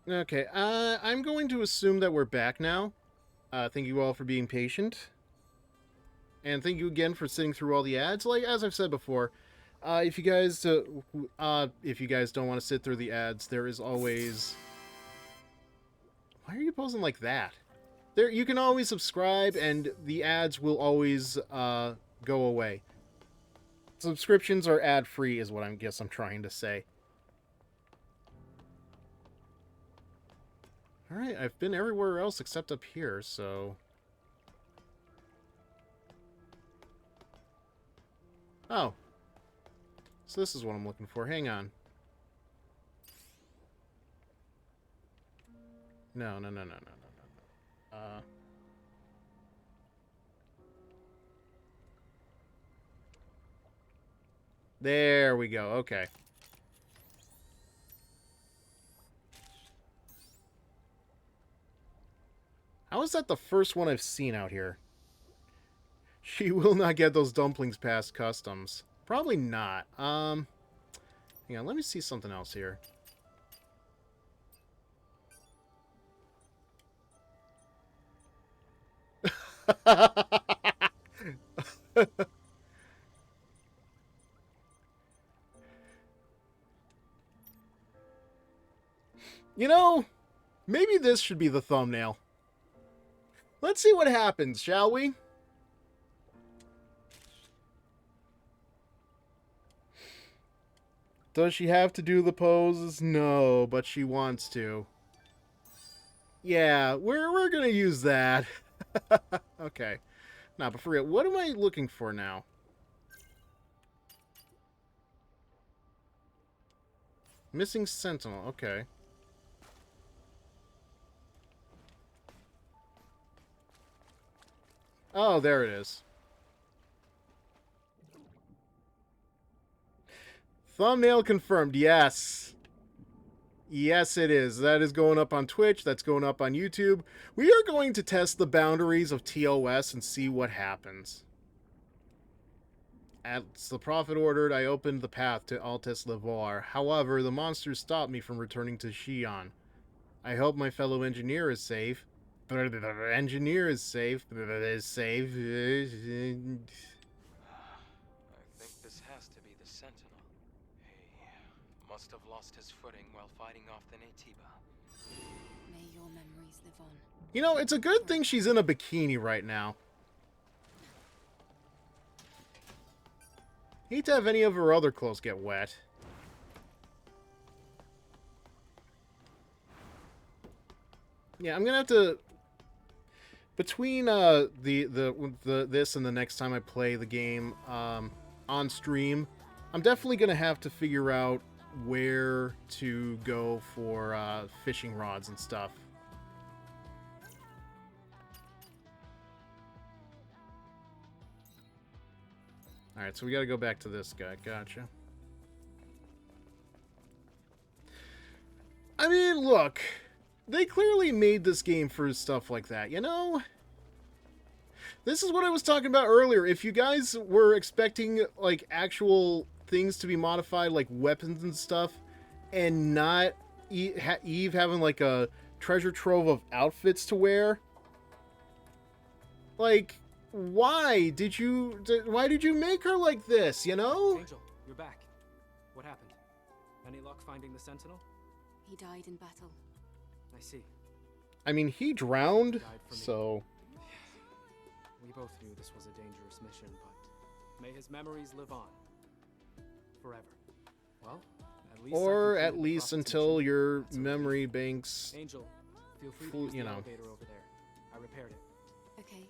Speaker 1: Okay, I'm going to assume that we're back now. Thank you all for being patient. And thank you again for sitting through all the ads. Like, as I've said before, if you guys don't want to sit through the ads, there is always... Why are you posing like that? There, you can always subscribe, and the ads will always go away. Subscriptions are ad-free, is what I guess I'm trying to say. Alright, I've been everywhere else except up here, so... Oh. So this is what I'm looking for. Hang on. No. There we go. Okay. How is that the first one I've seen out here? She will not get those dumplings past customs. Probably not. Hang on, let me see something else here. You know, maybe this should be the thumbnail. Let's see what happens, shall we? Does she have to do the poses? No, but she wants to. Yeah, we're gonna use that. Okay. Now, but for real, what am I looking for now? Missing Sentinel, okay. Oh, there it is. Thumbnail confirmed, yes. Yes, it is. That is going up on Twitch. That's going up on YouTube. We are going to test the boundaries of TOS and see what happens. As the Prophet ordered, I opened the path to Altes Levar. However, the monsters stopped me from returning to Xi'an. I hope my fellow engineer is safe. Engineer is safe. Is safe.
Speaker 5: I think this has to be the Sentinel. He must have lost his footing while fighting off the Natiba.
Speaker 4: May your memories live on.
Speaker 1: You know, it's a good thing she's in a bikini right now. Hate to have any of her other clothes get wet. Yeah, I'm gonna have to... Between this and the next time I play the game on stream, I'm definitely gonna have to figure out where to go for fishing rods and stuff. Alright, so we gotta go back to this guy. Gotcha. I mean, look... They clearly made this game for stuff like that, you know? This is what I was talking about earlier. If you guys were expecting, like, actual things to be modified, like weapons and stuff, and not Eve having, like, a treasure trove of outfits to wear, like, why did you make her like this, you know?
Speaker 6: Angel, you're back. What happened? Any luck finding the Sentinel?
Speaker 4: He died in battle.
Speaker 6: I see.
Speaker 1: I mean, he drowned,
Speaker 6: Died for me.
Speaker 1: so...
Speaker 6: We both knew this was a dangerous mission, but may his memories live on. Forever. Well, At least I
Speaker 1: Or
Speaker 6: completed
Speaker 1: at
Speaker 6: the
Speaker 1: least
Speaker 6: profits
Speaker 1: until
Speaker 6: mission.
Speaker 1: your
Speaker 6: That's a relief.
Speaker 1: memory banks.
Speaker 6: Angel, feel free to
Speaker 1: Full-
Speaker 6: use
Speaker 1: you
Speaker 6: the
Speaker 1: know.
Speaker 6: elevator over there. I repaired it.
Speaker 4: Okay.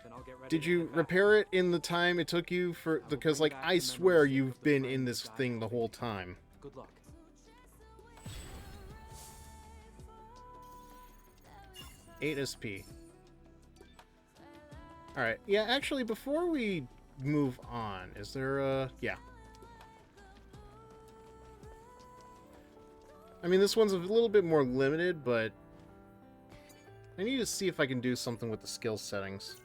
Speaker 6: Then I'll get ready
Speaker 1: Did
Speaker 6: to
Speaker 1: you
Speaker 6: head back.
Speaker 1: repair it in the time it took you for?
Speaker 6: will
Speaker 1: Because
Speaker 6: bring
Speaker 1: like
Speaker 6: back
Speaker 1: I
Speaker 6: the
Speaker 1: swear
Speaker 6: memory chip
Speaker 1: you've
Speaker 6: of the
Speaker 1: been
Speaker 6: friend
Speaker 1: in
Speaker 6: who
Speaker 1: this
Speaker 6: died
Speaker 1: thing the
Speaker 6: helping
Speaker 1: whole
Speaker 6: me.
Speaker 1: time.
Speaker 6: Good luck.
Speaker 1: 8 SP. All right. Yeah. Actually, before we move on, is there a? Yeah. I mean, this one's a little bit more limited, but I need to see if I can do something with the skill settings.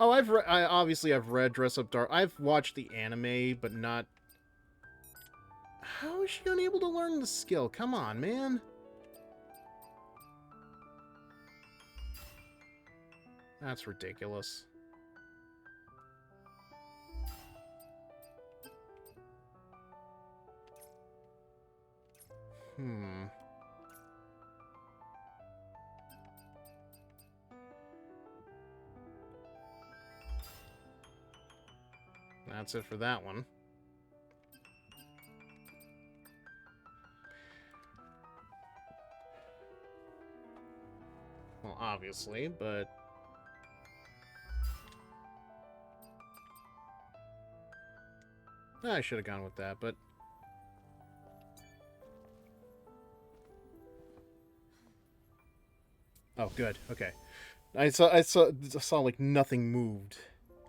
Speaker 1: Oh, obviously I've read Dress Up Dark. I've watched the anime, but not. How is she unable to learn the skill? Come on, man. That's ridiculous. That's it for that one. Well, obviously, but... I should have gone with that, but... Oh, good. Okay. I saw like nothing moved.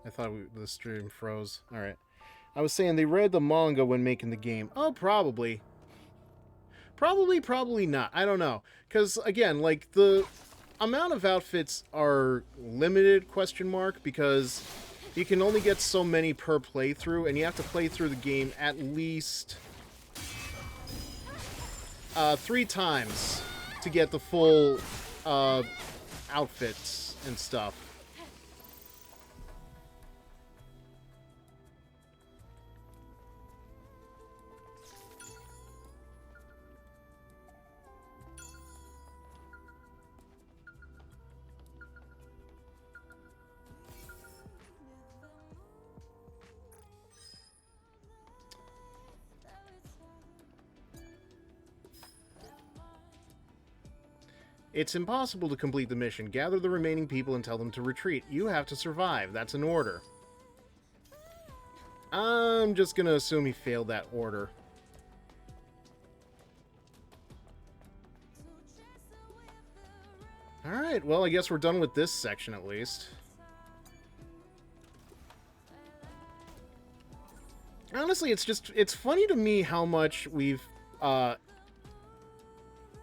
Speaker 1: I thought the stream froze. All right. I was saying they read the manga when making the game. Oh, probably. Probably not. I don't know. Because, again, like, the amount of outfits are limited, question mark, because you can only get so many per playthrough, and you have to play through the game at least 3 times to get the full outfits and stuff. It's impossible to complete the mission. Gather the remaining people and tell them to retreat. You have to survive. That's an order. I'm just gonna assume he failed that order. Alright, well, I guess we're done with this section at least. Honestly, it's funny to me how much we've,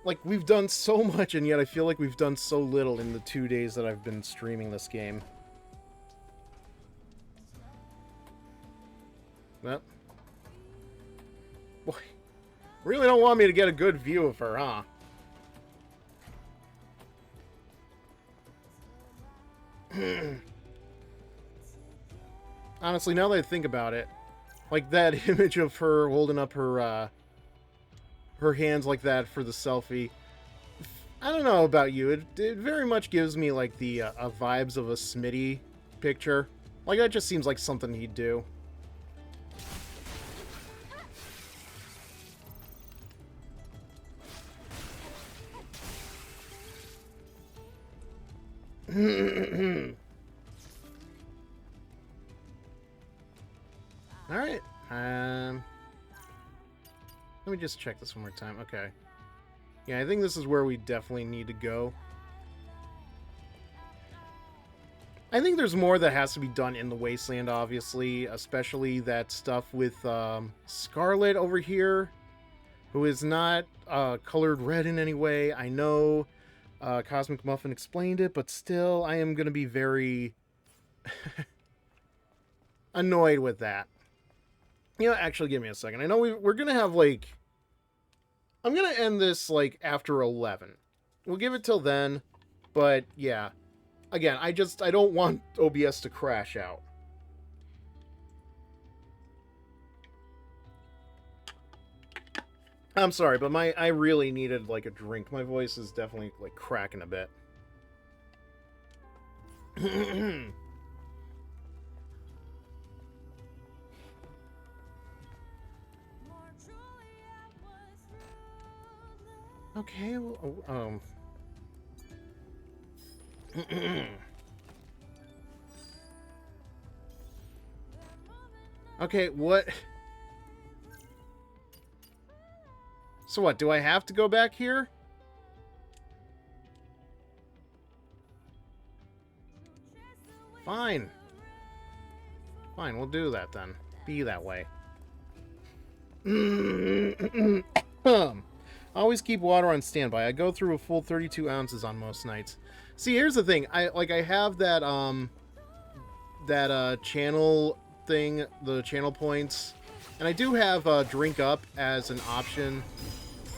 Speaker 1: like, we've done so much, and yet I feel like we've done so little in the 2 days that I've been streaming this game. Well. Boy. Really don't want me to get a good view of her, huh? Honestly, now that I think about it, like that image of her holding up her, her hands like that for the selfie. I don't know about you. It very much gives me like the vibes of a Smitty picture. Like that just seems like something he'd do. All right. Let me just check this one more time. Okay. Yeah, I think this is where we definitely need to go. I think there's more that has to be done in the Wasteland, obviously, especially that stuff with Scarlet over here, who is not colored red in any way. I know Cosmic Muffin explained it, but still, I am going to be very annoyed with that. You know, actually, give me a second. I know we're going to have, like... I'm going to end this, like, after 11. We'll give it till then, but, yeah. Again, I don't want OBS to crash out. I'm sorry, but I really needed, like, a drink. My voice is definitely, like, cracking a bit. Okay, well, okay, what? So what, do I have to go back here? Fine. Fine, we'll do that then. Be that way. Always keep water on standby. I go through a full 32 ounces on most nights. See, here's the thing. I have that channel thing, the channel points, and I do have drink up as an option.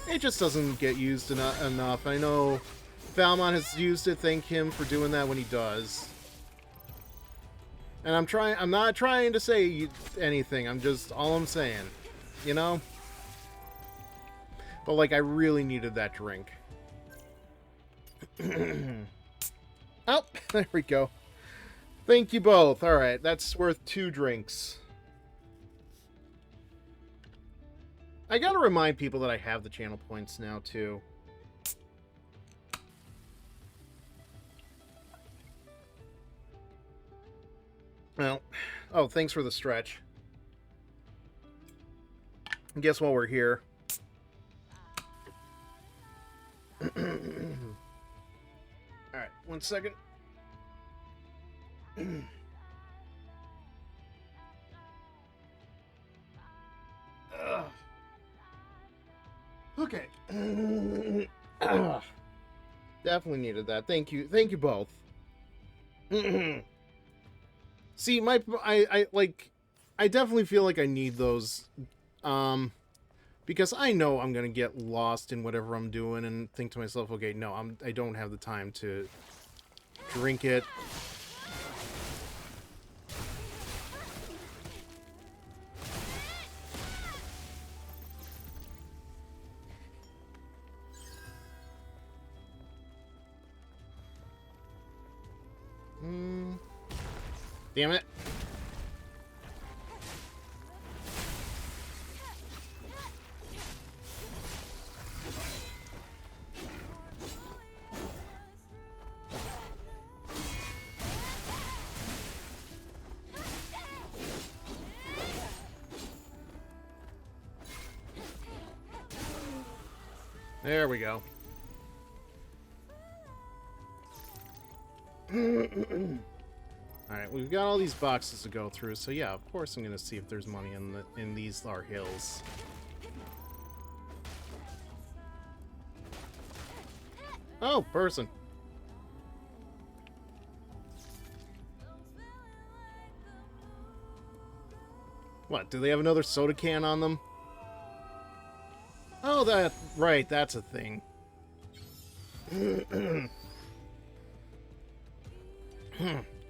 Speaker 1: It just doesn't get used enough. I know Falmon has used it. Thank him for doing that when he does. And I'm not trying to say anything. All I'm saying, you know? But, like, I really needed that drink. Oh, there we go. Thank you both. Alright, that's worth 2 drinks. I gotta remind people that I have the channel points now, too. Well, oh, thanks for the stretch. I guess while we're here... Alright, 1 second. Okay. Definitely needed that. Thank you both. See, I definitely feel like I need those, because I know I'm gonna get lost in whatever I'm doing and think to myself, okay, no, I don't have the time to drink it. Damn it. There we go. Alright, we've got all these boxes to go through, so yeah, of course I'm gonna see if there's money in these our hills. Oh, person. What, do they have another soda can on them? Oh, right, that's a thing.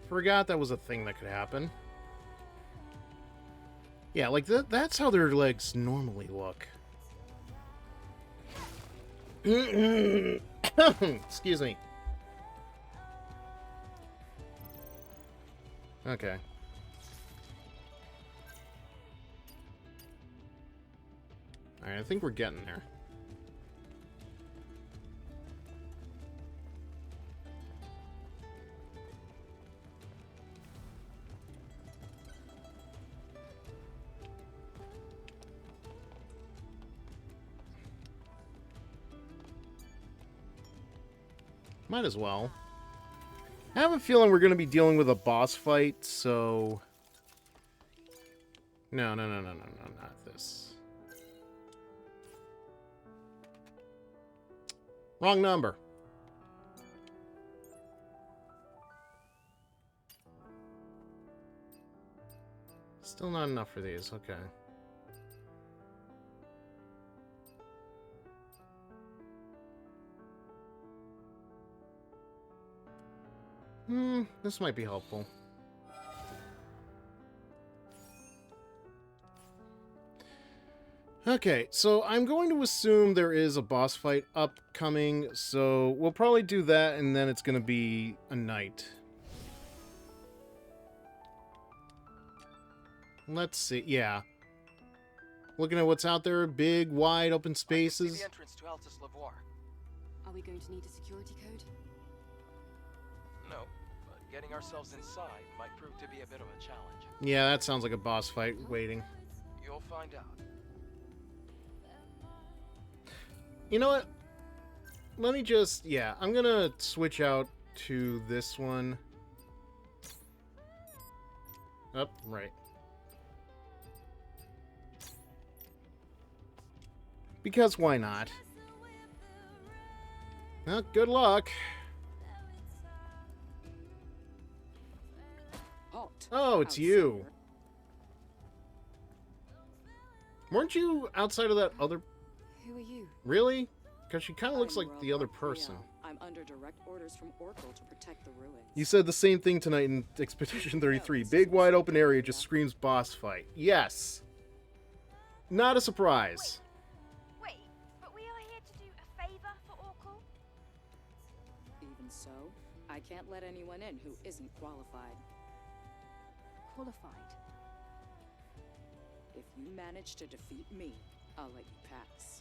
Speaker 1: Forgot that was a thing that could happen. Yeah, like that's how their legs normally look. Excuse me. Okay. Alright, I think we're getting there. Might as well. I have a feeling we're going to be dealing with a boss fight, so... No, not this. Wrong number. Still not enough for these, okay. This might be helpful. Okay, so I'm going to assume there is a boss fight upcoming, so we'll probably do that, and then it's going to be a night. Let's see, yeah. Looking at what's out there, big, wide, open
Speaker 5: I can see
Speaker 1: spaces.
Speaker 5: the entrance to Altus Lavoir.
Speaker 4: Are we going to need a security code?
Speaker 5: No, but getting ourselves inside might prove to be a bit of a challenge.
Speaker 1: Yeah, that sounds like a boss fight waiting.
Speaker 5: You'll find out.
Speaker 1: You know what? Let me just... Yeah, I'm gonna switch out to this one. Up, right. Because why not? Well, good luck.
Speaker 7: Halt.
Speaker 1: Oh, it's you. Weren't you outside of that other...
Speaker 4: Who are you?
Speaker 1: Really? Because she kind of looks
Speaker 7: I'm
Speaker 1: like the other
Speaker 7: Robot
Speaker 1: person.
Speaker 7: Rio. I'm under direct orders from Oracle to protect the ruins.
Speaker 1: You said the same thing tonight in Expedition 33. Big, wide open area just screams boss fight. Yes. Not a surprise.
Speaker 8: Wait, but we are here to do a favor for Oracle?
Speaker 7: Even so, I can't let anyone in who isn't qualified.
Speaker 4: Qualified.
Speaker 7: If you manage to defeat me, I'll let you pass.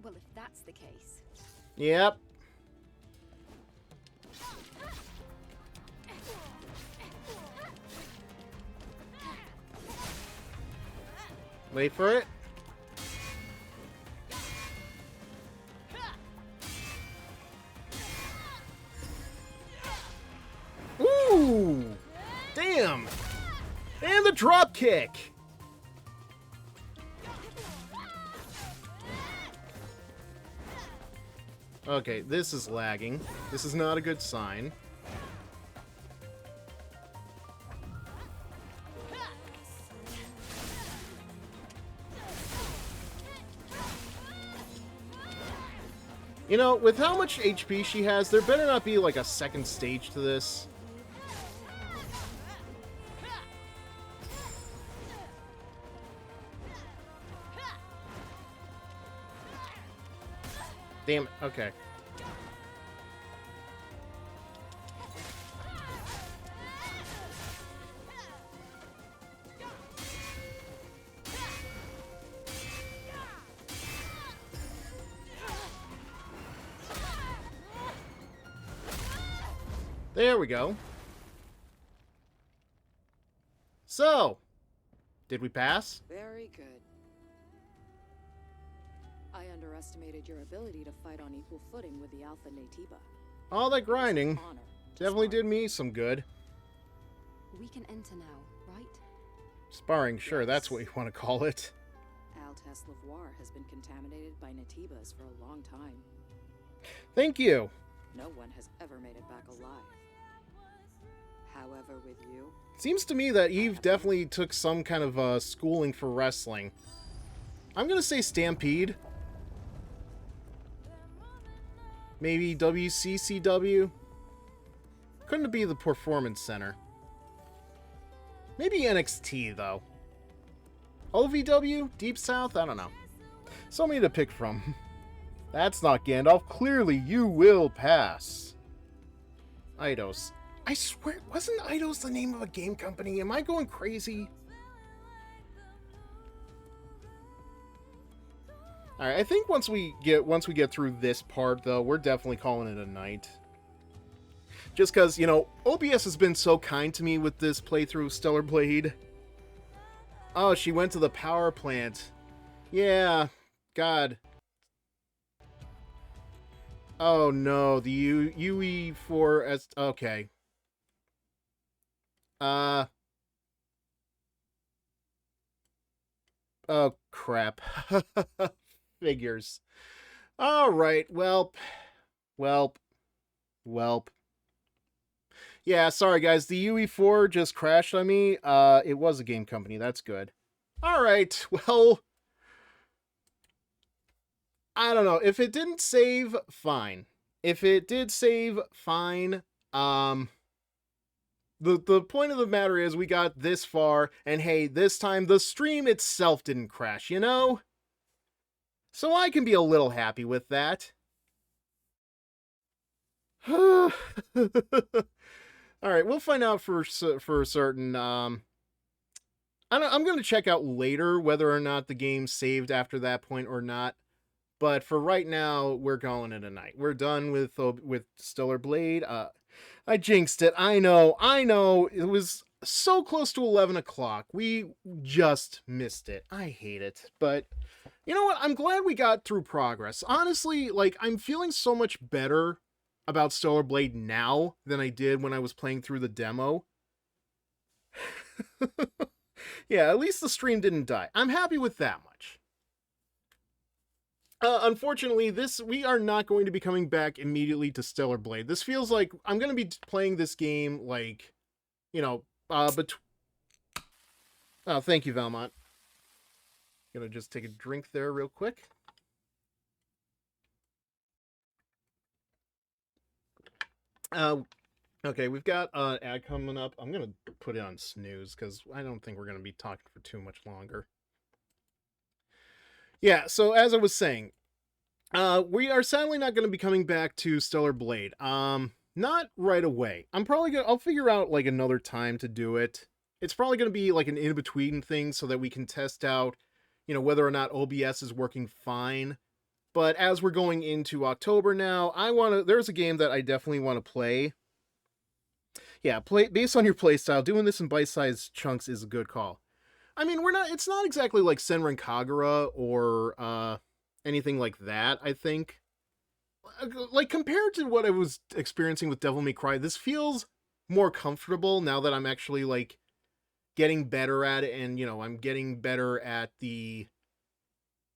Speaker 4: Well, if that's the case.
Speaker 1: Yep. Wait for it. Ooh! Damn! And the drop kick! Okay, this is lagging. This is not a good sign. You know, with how much HP she has, there better not be like a second stage to this. Damn it. Okay. There we go. So, did we pass?
Speaker 7: Very good. I underestimated your ability to fight on equal footing with the Alpha Natiba.
Speaker 1: All that grinding
Speaker 7: Honor to
Speaker 1: definitely
Speaker 7: spar.
Speaker 1: did me some good.
Speaker 4: We can enter now, right?
Speaker 1: Sparring, sure, that's what you want to call it.
Speaker 7: Altus Lavoir has been contaminated by Natibas for a long time.
Speaker 1: Thank you.
Speaker 7: No one has ever made it back alive. However, with you,
Speaker 1: Seems to me that Eve definitely took some kind of schooling for wrestling. I'm gonna say Stampede. Maybe WCCW? Couldn't it be the Performance Center? Maybe NXT, though. OVW? Deep South? I don't know. So many to pick from. That's not Gandalf. Clearly, you will pass. Eidos. I swear, wasn't Eidos the name of a game company? Am I going crazy? Alright, I think once we get through this part, though, we're definitely calling it a night. Just because, you know, OBS has been so kind to me with this playthrough of Stellar Blade. Oh, she went to the power plant. Yeah, God. Oh no, the UE4S... Okay. Oh, crap. Figures. Alright, welp. Yeah, sorry guys, the UE4 just crashed on me. It was a game company, that's good. Alright, well... I don't know. If it didn't save, fine. If it did save, fine. The point of the matter is we got this far, and hey, this time the stream itself didn't crash, you know? So I can be a little happy with that. Alright, we'll find out for certain, I'm going to check out later whether or not the game saved after that point or not. But for right now, we're calling it a night. We're done with Stellar Blade. I jinxed it. I know. It was so close to 11 o'clock. We just missed it. I hate it. But you know what? I'm glad we got through progress. Honestly, like, I'm feeling so much better about Stellar Blade now than I did when I was playing through the demo. Yeah, at least the stream didn't die. I'm happy with that much. Unfortunately, we are not going to be coming back immediately to Stellar Blade. This feels like I'm going to be playing this game, like, you know, oh, thank you, Valmont. Gonna just take a drink there real quick. Okay, we've got an ad coming up. I'm gonna put it on snooze because I don't think we're gonna be talking for too much longer. Yeah, so as I was saying, we are sadly not gonna be coming back to Stellar Blade. Not right away. I'll figure out like another time to do it. It's probably gonna be like an in-between thing so that we can test out, you know, whether or not OBS is working fine. But as we're going into October now, there's a game that I definitely want to play. Yeah, based on your playstyle, doing this in bite-sized chunks is a good call. I mean, it's not exactly like Senran Kagura or anything like that, I think. Like, compared to what I was experiencing with Devil May Cry, this feels more comfortable now that I'm actually, like, getting better at it, and, you know, I'm getting better at the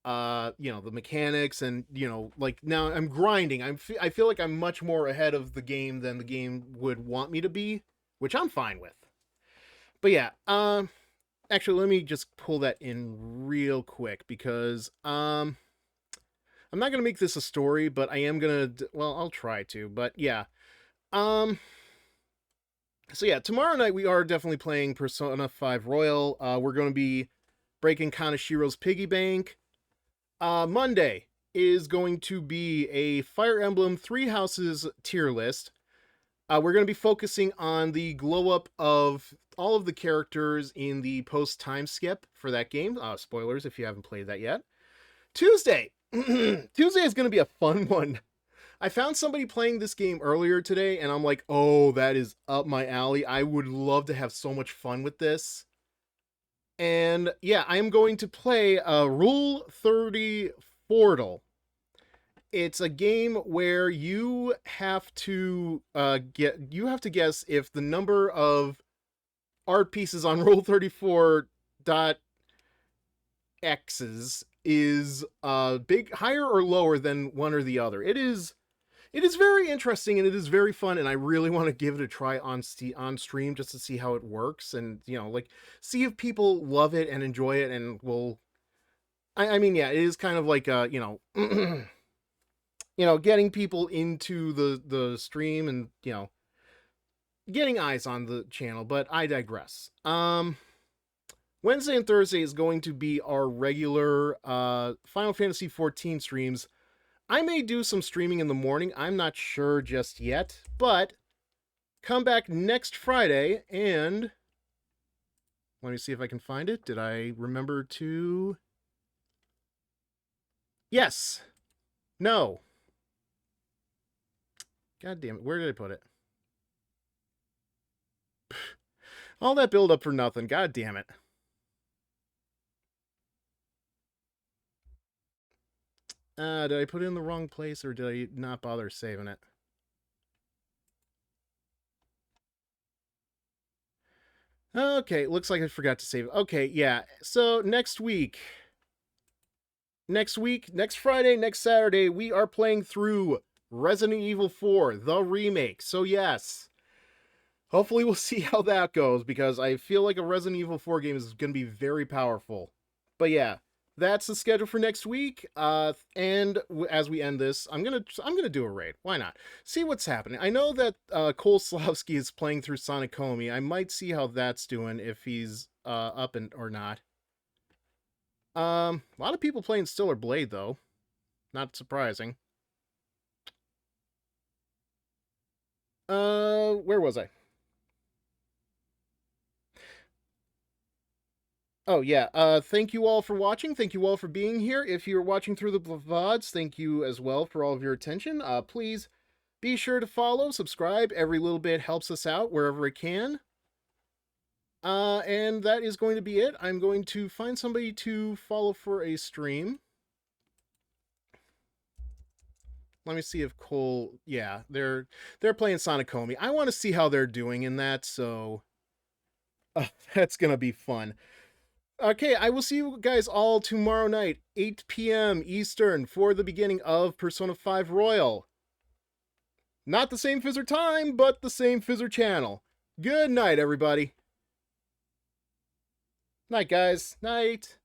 Speaker 1: the mechanics, and, you know, like, now I'm grinding. I feel like I'm much more ahead of the game than the game would want me to be, which I'm fine with. But yeah, actually, let me just pull that in real quick because I'm not gonna make this a story, but I am gonna. Well, I'll try to. But yeah, so yeah, tomorrow night we are definitely playing Persona 5 Royal. We're gonna be breaking Kanashiro's piggy bank. Monday is going to be a Fire Emblem Three Houses tier list. We're going to be focusing on the glow up of all of the characters in the post time skip for that game. Spoilers if you haven't played that yet. Tuesday. Tuesday is going to be a fun one. I found somebody playing this game earlier today, and I'm like, oh, that is up my alley. I would love to have so much fun with this. And yeah, I am going to play Rule 30 Fortal. It's a game where you have to guess if the number of art pieces on Rule 34 dot X's is higher or lower than one or the other. It is very interesting, and it is very fun, and I really want to give it a try on stream just to see how it works, and, you know, like, see if people love it and enjoy it, and I mean, yeah, it is kind of like you know, you know, getting people into the stream, and, you know, getting eyes on the channel. But I digress. Wednesday and Thursday is going to be our regular Final Fantasy XIV streams. I may do some streaming in the morning. I'm not sure just yet, but come back next Friday and let me see if I can find it. Did I remember to? Yes. No. God damn it. Where did I put it? All that build up for nothing. God damn it. Did I put it in the wrong place, or did I not bother saving it? Okay, looks like I forgot to save it. Okay, yeah. So next Friday, next Saturday, we are playing through Resident Evil 4, the remake. So yes, hopefully we'll see how that goes, because I feel like a Resident Evil 4 game is going to be very powerful. But yeah, that's the schedule for next week. And as we end this, I'm gonna do a raid. Why not? See what's happening. I know that Cole Slavsky is playing through Sonic Komi. I might see how that's doing, if he's up or not. A lot of people playing Stellar Blade though. Not surprising. Where was I? Oh, yeah. Thank you all for watching. Thank you all for being here. If you're watching through the VODs, thank you as well for all of your attention. Please be sure to follow, subscribe. Every little bit helps us out wherever it can. And that is going to be it. I'm going to find somebody to follow for a stream. Let me see if Cole... Yeah, they're playing Sonic Homie. I want to see how they're doing in that, so... that's gonna be fun. Okay, I will see you guys all tomorrow night, 8 p.m. Eastern, for the beginning of Persona 5 Royal. Not the same Fizzer time, but the same Fizzer channel. Good night, everybody. Night, guys. Night.